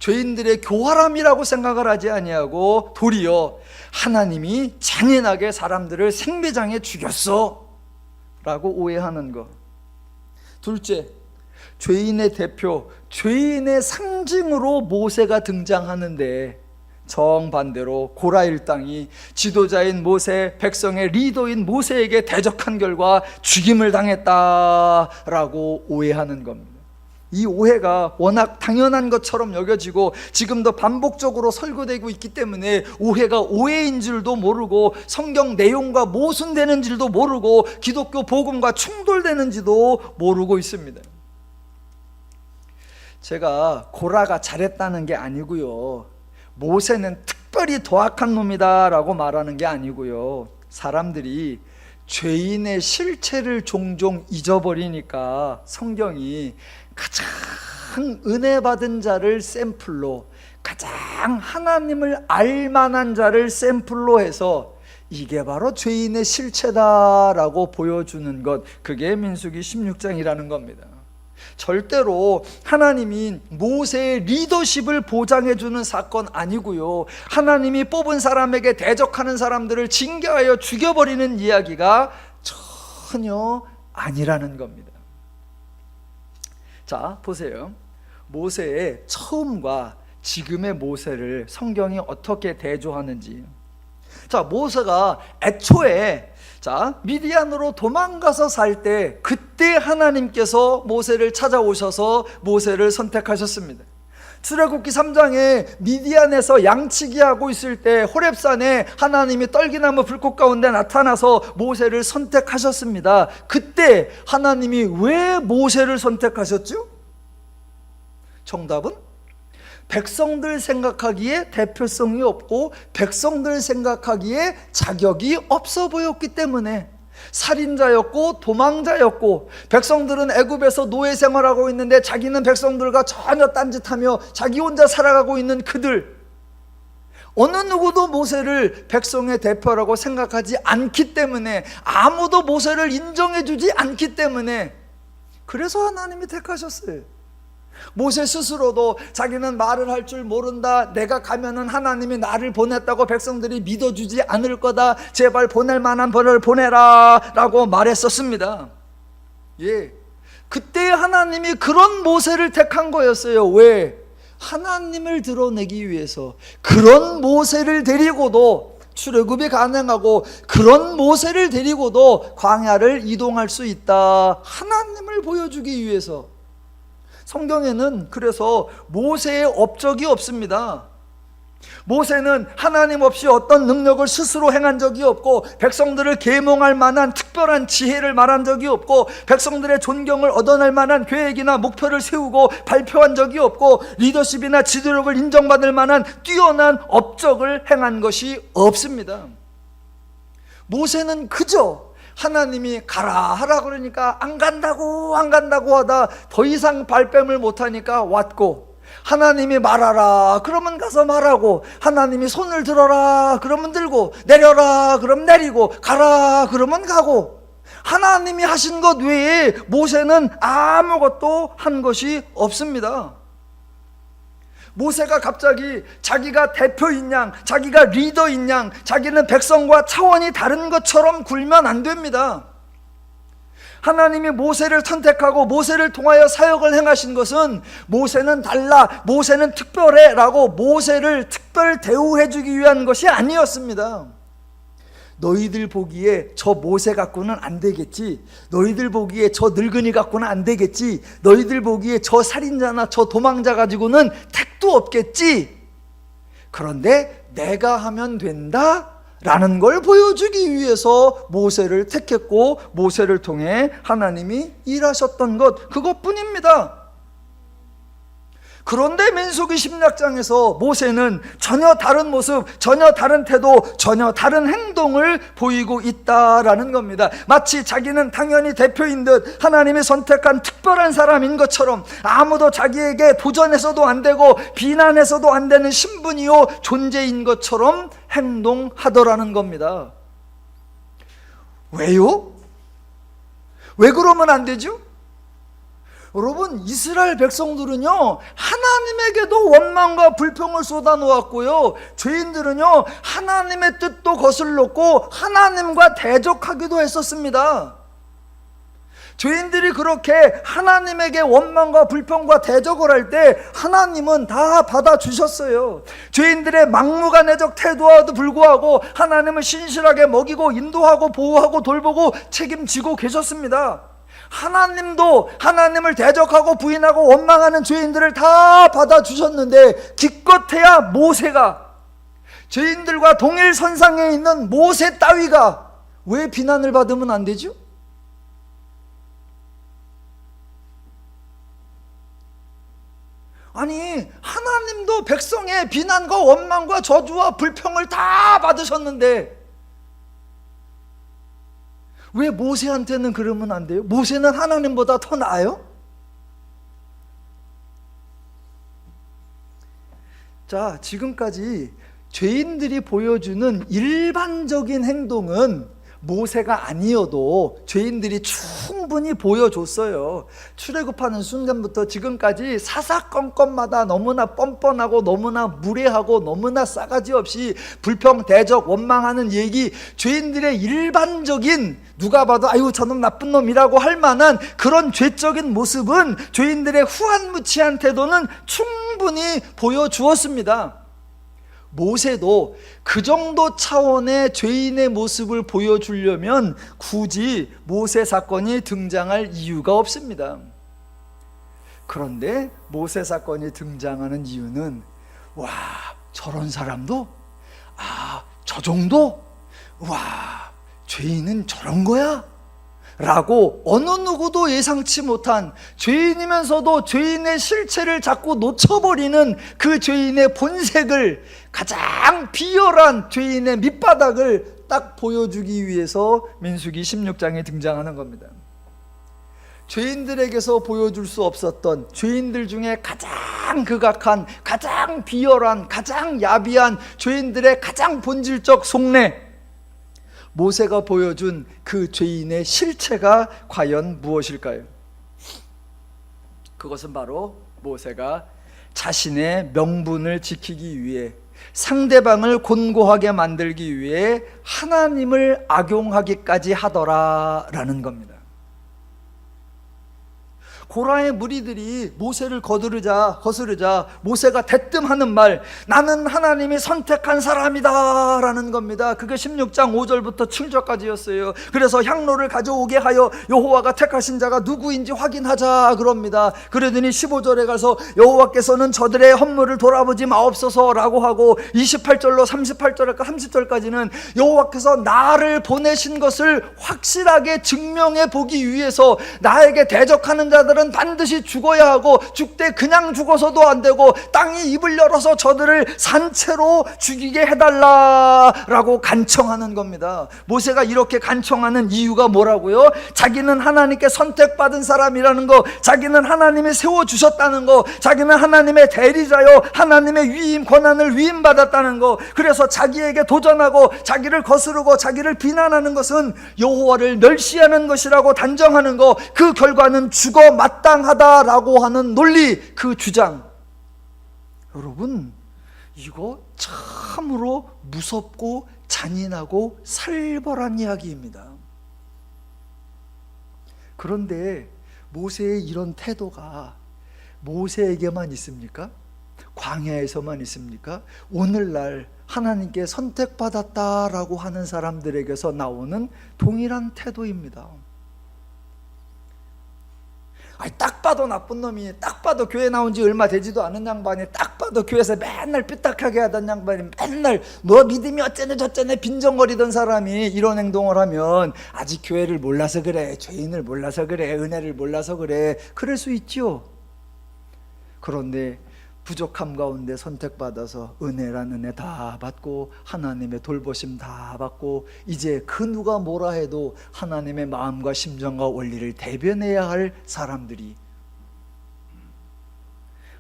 죄인들의 교활함이라고 생각을 하지 아니하고 도리어 하나님이 잔인하게 사람들을 생매장에 죽였어 라고 오해하는 것. 둘째, 죄인의 대표, 죄인의 상징으로 모세가 등장하는데, 정반대로 고라 일당이 지도자인 모세, 백성의 리더인 모세에게 대적한 결과 죽임을 당했다라고 오해하는 겁니다. 이 오해가 워낙 당연한 것처럼 여겨지고 지금도 반복적으로 설교되고 있기 때문에 오해가 오해인 줄도 모르고, 성경 내용과 모순되는 줄도 모르고, 기독교 복음과 충돌되는지도 모르고 있습니다. 제가 고라가 잘했다는 게 아니고요, 모세는 특별히 더 악한 놈이다 라고 말하는 게 아니고요, 사람들이 죄인의 실체를 종종 잊어버리니까 성경이 가장 은혜 받은 자를 샘플로, 가장 하나님을 알만한 자를 샘플로 해서 이게 바로 죄인의 실체다라고 보여주는 것, 그게 민수기 16장이라는 겁니다. 절대로 하나님이 모세의 리더십을 보장해주는 사건 아니고요, 하나님이 뽑은 사람에게 대적하는 사람들을 징계하여 죽여버리는 이야기가 전혀 아니라는 겁니다. 자, 보세요. 모세의 처음과 지금의 모세를 성경이 어떻게 대조하는지. 자, 모세가 애초에 자, 미디안으로 도망가서 살 때 그때 하나님께서 모세를 찾아오셔서 모세를 선택하셨습니다. 출애굽기 3장에 미디안에서 양치기 하고 있을 때 호렙산에 하나님이 떨기나무 불꽃 가운데 나타나서 모세를 선택하셨습니다. 그때 하나님이 왜 모세를 선택하셨죠? 정답은 백성들 생각하기에 대표성이 없고 백성들 생각하기에 자격이 없어 보였기 때문에, 살인자였고 도망자였고, 백성들은 애굽에서 노예 생활하고 있는데 자기는 백성들과 전혀 딴짓하며 자기 혼자 살아가고 있는 그들, 어느 누구도 모세를 백성의 대표라고 생각하지 않기 때문에, 아무도 모세를 인정해 주지 않기 때문에, 그래서 하나님이 택하셨어요. 모세 스스로도 자기는 말을 할 줄 모른다, 내가 가면은 하나님이 나를 보냈다고 백성들이 믿어주지 않을 거다, 제발 보낼 만한 벌을 보내라 라고 말했었습니다. 예, 그때 하나님이 그런 모세를 택한 거였어요. 왜? 하나님을 드러내기 위해서. 그런 모세를 데리고도 출애굽이 가능하고, 그런 모세를 데리고도 광야를 이동할 수 있다, 하나님을 보여주기 위해서. 성경에는 그래서 모세의 업적이 없습니다. 모세는 하나님 없이 어떤 능력을 스스로 행한 적이 없고, 백성들을 계몽할 만한 특별한 지혜를 말한 적이 없고, 백성들의 존경을 얻어낼 만한 계획이나 목표를 세우고 발표한 적이 없고, 리더십이나 지도력을 인정받을 만한 뛰어난 업적을 행한 것이 없습니다. 모세는 그저 하나님이 가라 하라 그러니까 안 간다고 하다 더 이상 발뺌을 못하니까 왔고, 하나님이 말하라 그러면 가서 말하고, 하나님이 손을 들어라 그러면 들고, 내려라 그러면 내리고, 가라 그러면 가고, 하나님이 하신 것 외에 모세는 아무것도 한 것이 없습니다. 모세가 갑자기 자기가 대표인 양, 자기가 리더인 양, 자기는 백성과 차원이 다른 것처럼 굴면 안 됩니다. 하나님이 모세를 선택하고 모세를 통하여 사역을 행하신 것은, 모세는 달라, 모세는 특별해 라고 모세를 특별 대우해 주기 위한 것이 아니었습니다. 너희들 보기에 저 모세 갖고는 안 되겠지, 너희들 보기에 저 늙은이 갖고는 안 되겠지, 너희들 보기에 저 살인자나 저 도망자 가지고는 택도 없겠지, 그런데 내가 하면 된다 라는 걸 보여주기 위해서 모세를 택했고, 모세를 통해 하나님이 일하셨던 것, 그것뿐입니다. 그런데 민수기 16장에서 모세는 전혀 다른 모습, 전혀 다른 태도, 전혀 다른 행동을 보이고 있다라는 겁니다. 마치 자기는 당연히 대표인 듯, 하나님이 선택한 특별한 사람인 것처럼, 아무도 자기에게 도전해서도 안 되고 비난해서도 안 되는 신분이요 존재인 것처럼 행동하더라는 겁니다. 왜요? 왜 그러면 안 되죠? 여러분, 이스라엘 백성들은요 하나님에게도 원망과 불평을 쏟아놓았고요, 죄인들은요 하나님의 뜻도 거슬렀고 하나님과 대적하기도 했었습니다. 죄인들이 그렇게 하나님에게 원망과 불평과 대적을 할 때 하나님은 다 받아주셨어요. 죄인들의 막무가내적 태도와도 불구하고 하나님은 신실하게 먹이고 인도하고 보호하고 돌보고 책임지고 계셨습니다. 하나님도 하나님을 대적하고 부인하고 원망하는 죄인들을 다 받아주셨는데, 기껏해야 모세가, 죄인들과 동일선상에 있는 모세 따위가 왜 비난을 받으면 안 되죠? 아니, 하나님도 백성의 비난과 원망과 저주와 불평을 다 받으셨는데 왜 모세한테는 그러면 안 돼요? 모세는 하나님보다 더 나아요? 자, 지금까지 죄인들이 보여주는 일반적인 행동은 모세가 아니어도 죄인들이 충분히 보여줬어요. 출애굽하는 순간부터 지금까지 사사건건마다 너무나 뻔뻔하고 너무나 무례하고 너무나 싸가지 없이 불평, 대적, 원망하는 얘기, 죄인들의 일반적인, 누가 봐도 아유 저놈 나쁜 놈이라고 할 만한 그런 죄적인 모습은, 죄인들의 후한무치한 태도는 충분히 보여주었습니다. 모세도 그 정도 차원의 죄인의 모습을 보여주려면 굳이 모세 사건이 등장할 이유가 없습니다. 그런데 모세 사건이 등장하는 이유는 와, 저런 사람도? 아, 저 정도? 와, 죄인은 저런 거야? 라고 어느 누구도 예상치 못한, 죄인이면서도 죄인의 실체를 자꾸 놓쳐버리는 그 죄인의 본색을, 가장 비열한 죄인의 밑바닥을 딱 보여주기 위해서 민수기 16장에 등장하는 겁니다. 죄인들에게서 보여줄 수 없었던, 죄인들 중에 가장 극악한, 가장 비열한, 가장 야비한 죄인들의 가장 본질적 속내, 모세가 보여준 그 죄인의 실체가 과연 무엇일까요? 그것은 바로 모세가 자신의 명분을 지키기 위해, 상대방을 곤고하게 만들기 위해 하나님을 악용하기까지 하더라라는 겁니다. 고라의 무리들이 모세를 거스르자 모세가 대뜸 하는 말, 나는 하나님이 선택한 사람이다 라는 겁니다. 그게 16장 5절부터 7절까지였어요. 그래서 향로를 가져오게 하여 여호와가 택하신 자가 누구인지 확인하자 그럽니다. 그러더니 15절에 가서 여호와께서는 저들의 헌물을 돌아보지 마옵소서 라고 하고, 28절로 30절까지는 여호와께서 나를 보내신 것을 확실하게 증명해 보기 위해서 나에게 대적하는 자들은 반드시 죽어야 하고, 죽되 그냥 죽어서도 안 되고 땅이 입을 열어서 저들을 산채로 죽이게 해달라라고 간청하는 겁니다. 모세가 이렇게 간청하는 이유가 뭐라고요? 자기는 하나님께 선택받은 사람이라는 거, 자기는 하나님이 세워주셨다는 거, 자기는 하나님의 대리자요 하나님의 위임 권한을 위임받았다는 거, 그래서 자기에게 도전하고 자기를 거스르고 자기를 비난하는 것은 여호와를 멸시하는 것이라고 단정하는 거, 그 결과는 죽어 마땅하다라고 하는 논리, 그 주장. 여러분, 이거 참으로 무섭고 잔인하고 살벌한 이야기입니다. 그런데 모세의 이런 태도가 모세에게만 있습니까? 광야에서만 있습니까? 오늘날 하나님께 선택받았다라고 하는 사람들에게서 나오는 동일한 태도입니다. 딱 봐도 나쁜 놈이, 딱 봐도 교회 나온 지 얼마 되지도 않은 양반이, 딱 봐도 교회에서 맨날 삐딱하게 하던 양반이, 맨날 뭐 믿음이 어쩌네 저쩌네 빈정거리던 사람이 이런 행동을 하면 아직 교회를 몰라서 그래, 죄인을 몰라서 그래, 은혜를 몰라서 그래, 그럴 수 있죠. 그런데 부족함 가운데 선택받아서 은혜란 은혜 다 받고 하나님의 돌보심 다 받고, 이제 그 누가 뭐라 해도 하나님의 마음과 심정과 원리를 대변해야 할 사람들이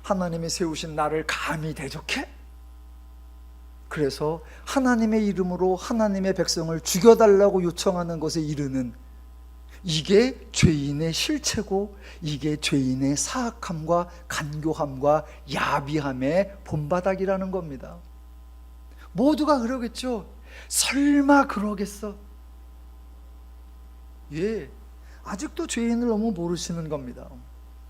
하나님이 세우신 나를 감히 대적해? 그래서 하나님의 이름으로 하나님의 백성을 죽여달라고 요청하는 것에 이르는, 이게 죄인의 실체고, 이게 죄인의 사악함과 간교함과 야비함의 본바닥이라는 겁니다. 모두가 그러겠죠. 설마 그러겠어? 예, 아직도 죄인을 너무 모르시는 겁니다.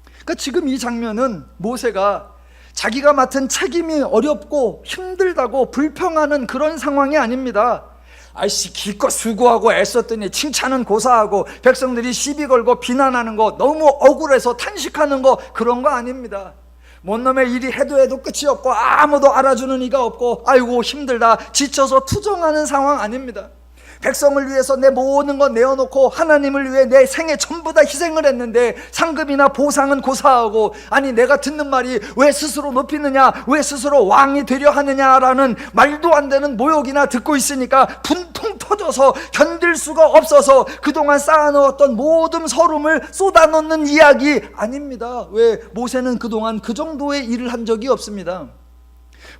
그러니까 지금 이 장면은 모세가 자기가 맡은 책임이 어렵고 힘들다고 불평하는 그런 상황이 아닙니다. 아이씨, 기껏 수고하고 애썼더니 칭찬은 고사하고 백성들이 시비 걸고 비난하는 거 너무 억울해서 탄식하는 거, 그런 거 아닙니다. 뭔 놈의 일이 해도 끝이 없고 아무도 알아주는 이가 없고 아이고 힘들다 지쳐서 투정하는 상황 아닙니다. 백성을 위해서 내 모든 거 내어놓고 하나님을 위해 내 생애 전부 다 희생을 했는데 상급이나 보상은 고사하고, 아니 내가 듣는 말이 왜 스스로 높이느냐, 왜 스스로 왕이 되려 하느냐라는 말도 안 되는 모욕이나 듣고 있으니까 분통 터져서 견딜 수가 없어서 그동안 쌓아놓았던 모든 서름을 쏟아놓는 이야기 아닙니다. 왜? 모세는 그동안 그 정도의 일을 한 적이 없습니다.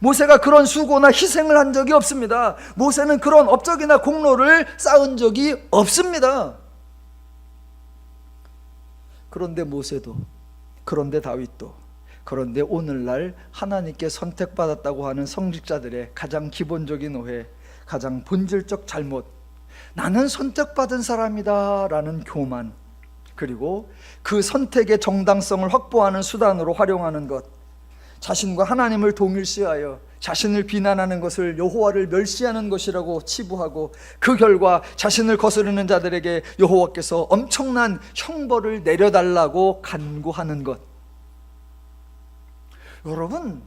모세가 그런 수고나 희생을 한 적이 없습니다. 모세는 그런 업적이나 공로를 쌓은 적이 없습니다. 그런데 모세도, 그런데 다윗도, 그런데 오늘날 하나님께 선택받았다고 하는 성직자들의 가장 기본적인 오해, 가장 본질적 잘못, 나는 선택받은 사람이다 라는 교만, 그리고 그 선택의 정당성을 확보하는 수단으로 활용하는 것, 자신과 하나님을 동일시하여 자신을 비난하는 것을 여호와를 멸시하는 것이라고 치부하고 그 결과 자신을 거스르는 자들에게 여호와께서 엄청난 형벌을 내려달라고 간구하는 것. 여러분,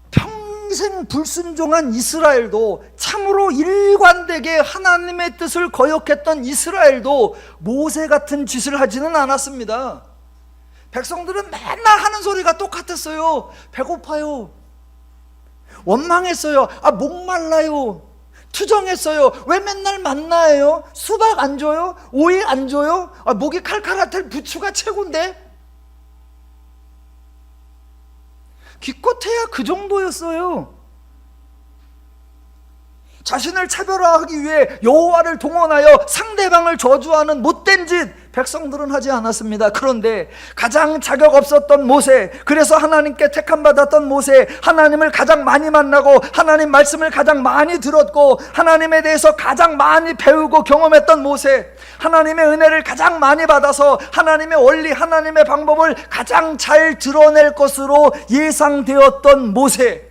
평생 불순종한 이스라엘도, 참으로 일관되게 하나님의 뜻을 거역했던 이스라엘도 모세 같은 짓을 하지는 않았습니다. 백성들은 맨날 하는 소리가 똑같았어요. 배고파요. 원망했어요. 목말라요. 투정했어요. 왜 맨날 만나예요? 수박 안 줘요? 오이 안 줘요? 목이 칼칼할 부추가 최고인데? 기껏해야 그 정도였어요. 자신을 차별화하기 위해 여호와를 동원하여 상대방을 저주하는 못된 짓 백성들은 하지 않았습니다. 그런데 가장 자격 없었던 모세, 그래서 하나님께 택함받았던 모세, 하나님을 가장 많이 만나고 하나님 말씀을 가장 많이 들었고 하나님에 대해서 가장 많이 배우고 경험했던 모세, 하나님의 은혜를 가장 많이 받아서 하나님의 원리, 하나님의 방법을 가장 잘 드러낼 것으로 예상되었던 모세,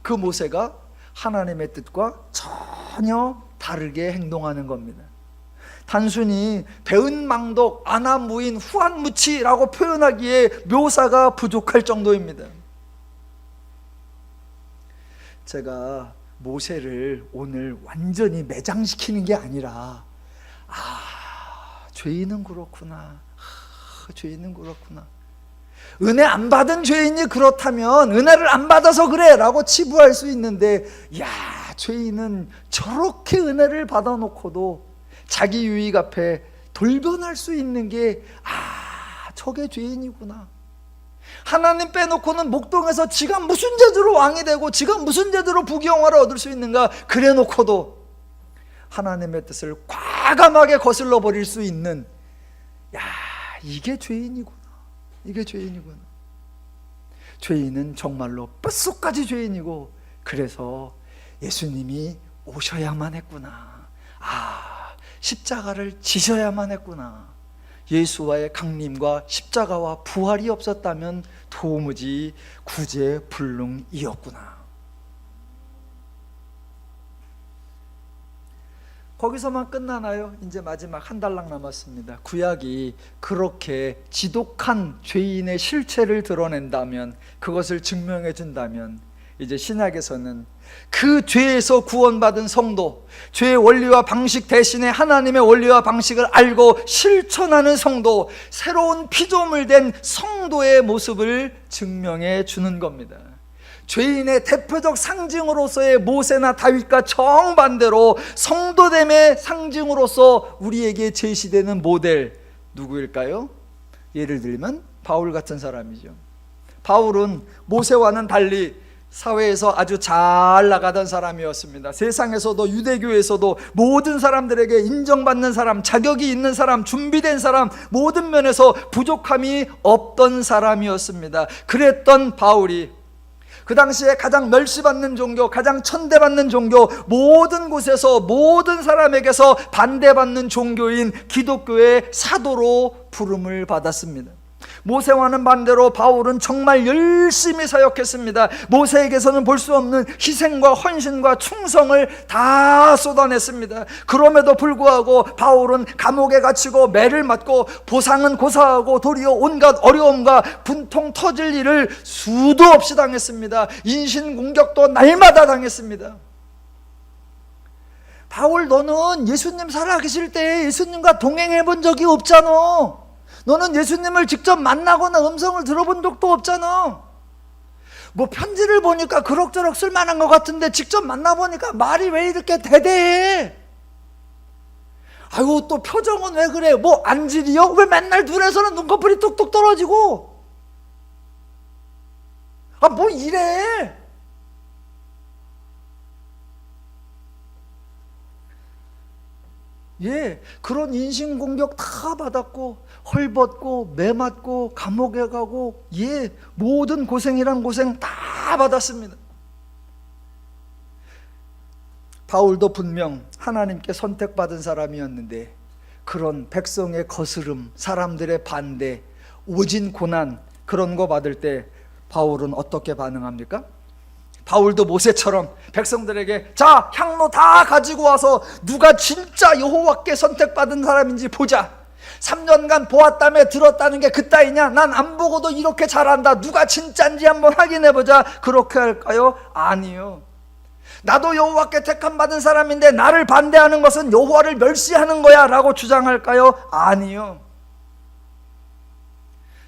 그 모세가 하나님의 뜻과 전혀 다르게 행동하는 겁니다. 단순히 배은망덕, 아나무인, 후한무치라고 표현하기에 묘사가 부족할 정도입니다. 제가 모세를 오늘 완전히 매장시키는 게 아니라 죄인은 그렇구나, 죄인은 그렇구나, 은혜 안 받은 죄인이 그렇다면 은혜를 안 받아서 그래 라고 치부할 수 있는데, 죄인은 저렇게 은혜를 받아놓고도 자기 유익 앞에 돌변할 수 있는 게 저게 죄인이구나. 하나님 빼놓고는 목동에서 지가 무슨 제도로 왕이 되고 지가 무슨 제도로 부귀영화를 얻을 수 있는가 그래 놓고도 하나님의 뜻을 과감하게 거슬러 버릴 수 있는, 이게 죄인이구나. 이게 죄인이구나. 죄인은 정말로 뼛속까지 죄인이고, 그래서 예수님이 오셔야만 했구나. 십자가를 지셔야만 했구나. 예수와의 강림과 십자가와 부활이 없었다면 도무지 구제불능이었구나. 거기서만 끝나나요? 이제 마지막 한 달락 남았습니다. 구약이 그렇게 지독한 죄인의 실체를 드러낸다면, 그것을 증명해 준다면, 이제 신약에서는 그 죄에서 구원받은 성도, 죄의 원리와 방식 대신에 하나님의 원리와 방식을 알고 실천하는 성도, 새로운 피조물 된 성도의 모습을 증명해 주는 겁니다. 죄인의 대표적 상징으로서의 모세나 다윗과 정반대로 성도됨의 상징으로서 우리에게 제시되는 모델, 누구일까요? 예를 들면 바울 같은 사람이죠. 바울은 모세와는 달리 사회에서 아주 잘 나가던 사람이었습니다. 세상에서도, 유대교에서도 모든 사람들에게 인정받는 사람, 자격이 있는 사람, 준비된 사람, 모든 면에서 부족함이 없던 사람이었습니다. 그랬던 바울이 그 당시에 가장 멸시받는 종교, 가장 천대받는 종교, 모든 곳에서 모든 사람에게서 반대받는 종교인 기독교의 사도로 부름을 받았습니다. 모세와는 반대로 바울은 정말 열심히 사역했습니다. 모세에게서는 볼 수 없는 희생과 헌신과 충성을 다 쏟아냈습니다. 그럼에도 불구하고 바울은 감옥에 갇히고 매를 맞고 보상은 고사하고 도리어 온갖 어려움과 분통 터질 일을 수도 없이 당했습니다. 인신공격도 날마다 당했습니다. 바울, 너는 예수님 살아계실 때 예수님과 동행해 본 적이 없잖아. 너는 예수님을 직접 만나거나 음성을 들어본 적도 없잖아. 편지를 보니까 그럭저럭 쓸만한 것 같은데 직접 만나보니까 말이 왜 이렇게 대대해? 또 표정은 왜 그래? 안질이요? 왜 맨날 눈에서는 눈꺼풀이 뚝뚝 떨어지고? 이래? 그런 인신공격 다 받았고, 헐벗고, 매맞고, 감옥에 가고, 모든 고생이란 고생 다 받았습니다. 바울도 분명 하나님께 선택받은 사람이었는데, 그런 백성의 거스름, 사람들의 반대, 오진 고난, 그런 거 받을 때 바울은 어떻게 반응합니까? 바울도 모세처럼 백성들에게 자, 향로 다 가지고 와서 누가 진짜 여호와께 선택받은 사람인지 보자. 3년간 보았다며 들었다는 게 그따위냐? 난 안 보고도 이렇게 잘한다. 누가 진짜인지 한번 확인해보자. 그렇게 할까요? 아니요. 나도 여호와께 택함 받은 사람인데 나를 반대하는 것은 여호와를 멸시하는 거야 라고 주장할까요? 아니요.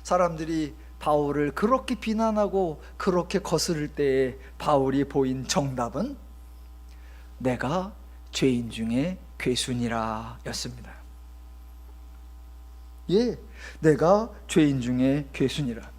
사람들이 바울을 그렇게 비난하고 그렇게 거스를 때에 바울이 보인 정답은 내가 죄인 중에 괴순이라 였습니다. 예, 내가 죄인 중에 괴순이라.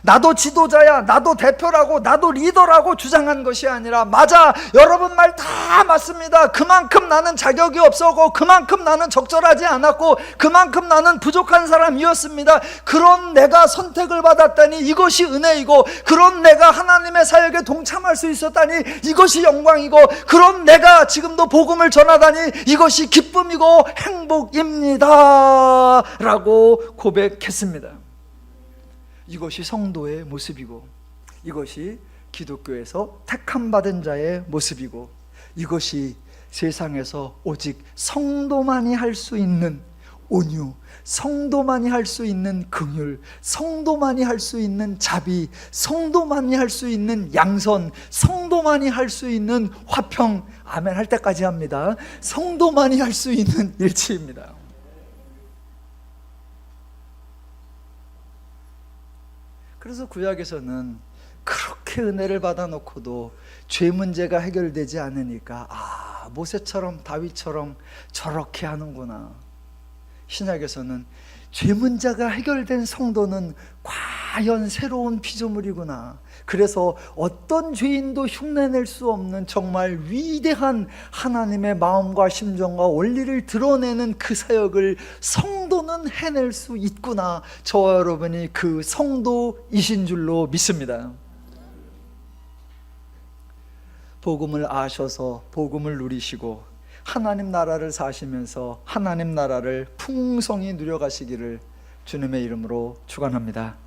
나도 지도자야, 나도 대표라고, 나도 리더라고 주장한 것이 아니라, 맞아, 여러분 말 다 맞습니다. 그만큼 나는 자격이 없었고, 그만큼 나는 적절하지 않았고, 그만큼 나는 부족한 사람이었습니다. 그런 내가 선택을 받았다니 이것이 은혜이고, 그런 내가 하나님의 사역에 동참할 수 있었다니 이것이 영광이고, 그런 내가 지금도 복음을 전하다니 이것이 기쁨이고 행복입니다 라고 고백했습니다. 이것이 성도의 모습이고, 이것이 기독교에서 택함 받은 자의 모습이고, 이것이 세상에서 오직 성도만이 할 수 있는 온유, 성도만이 할 수 있는 긍휼, 성도만이 할 수 있는 자비, 성도만이 할 수 있는 양선, 성도만이 할 수 있는 화평, 아멘 할 때까지 합니다. 성도만이 할 수 있는 일치입니다. 그래서 구약에서는 그렇게 은혜를 받아놓고도 죄 문제가 해결되지 않으니까 모세처럼 다윗처럼 저렇게 하는구나. 신약에서는 죄 문제가 해결된 성도는 과연 새로운 피조물이구나. 그래서 어떤 죄인도 흉내낼 수 없는 정말 위대한 하나님의 마음과 심정과 원리를 드러내는 그 사역을 성도는 해낼 수 있구나. 저와 여러분이 그 성도이신 줄로 믿습니다. 복음을 아셔서 복음을 누리시고 하나님 나라를 사시면서 하나님 나라를 풍성히 누려가시기를 주님의 이름으로 축원합니다.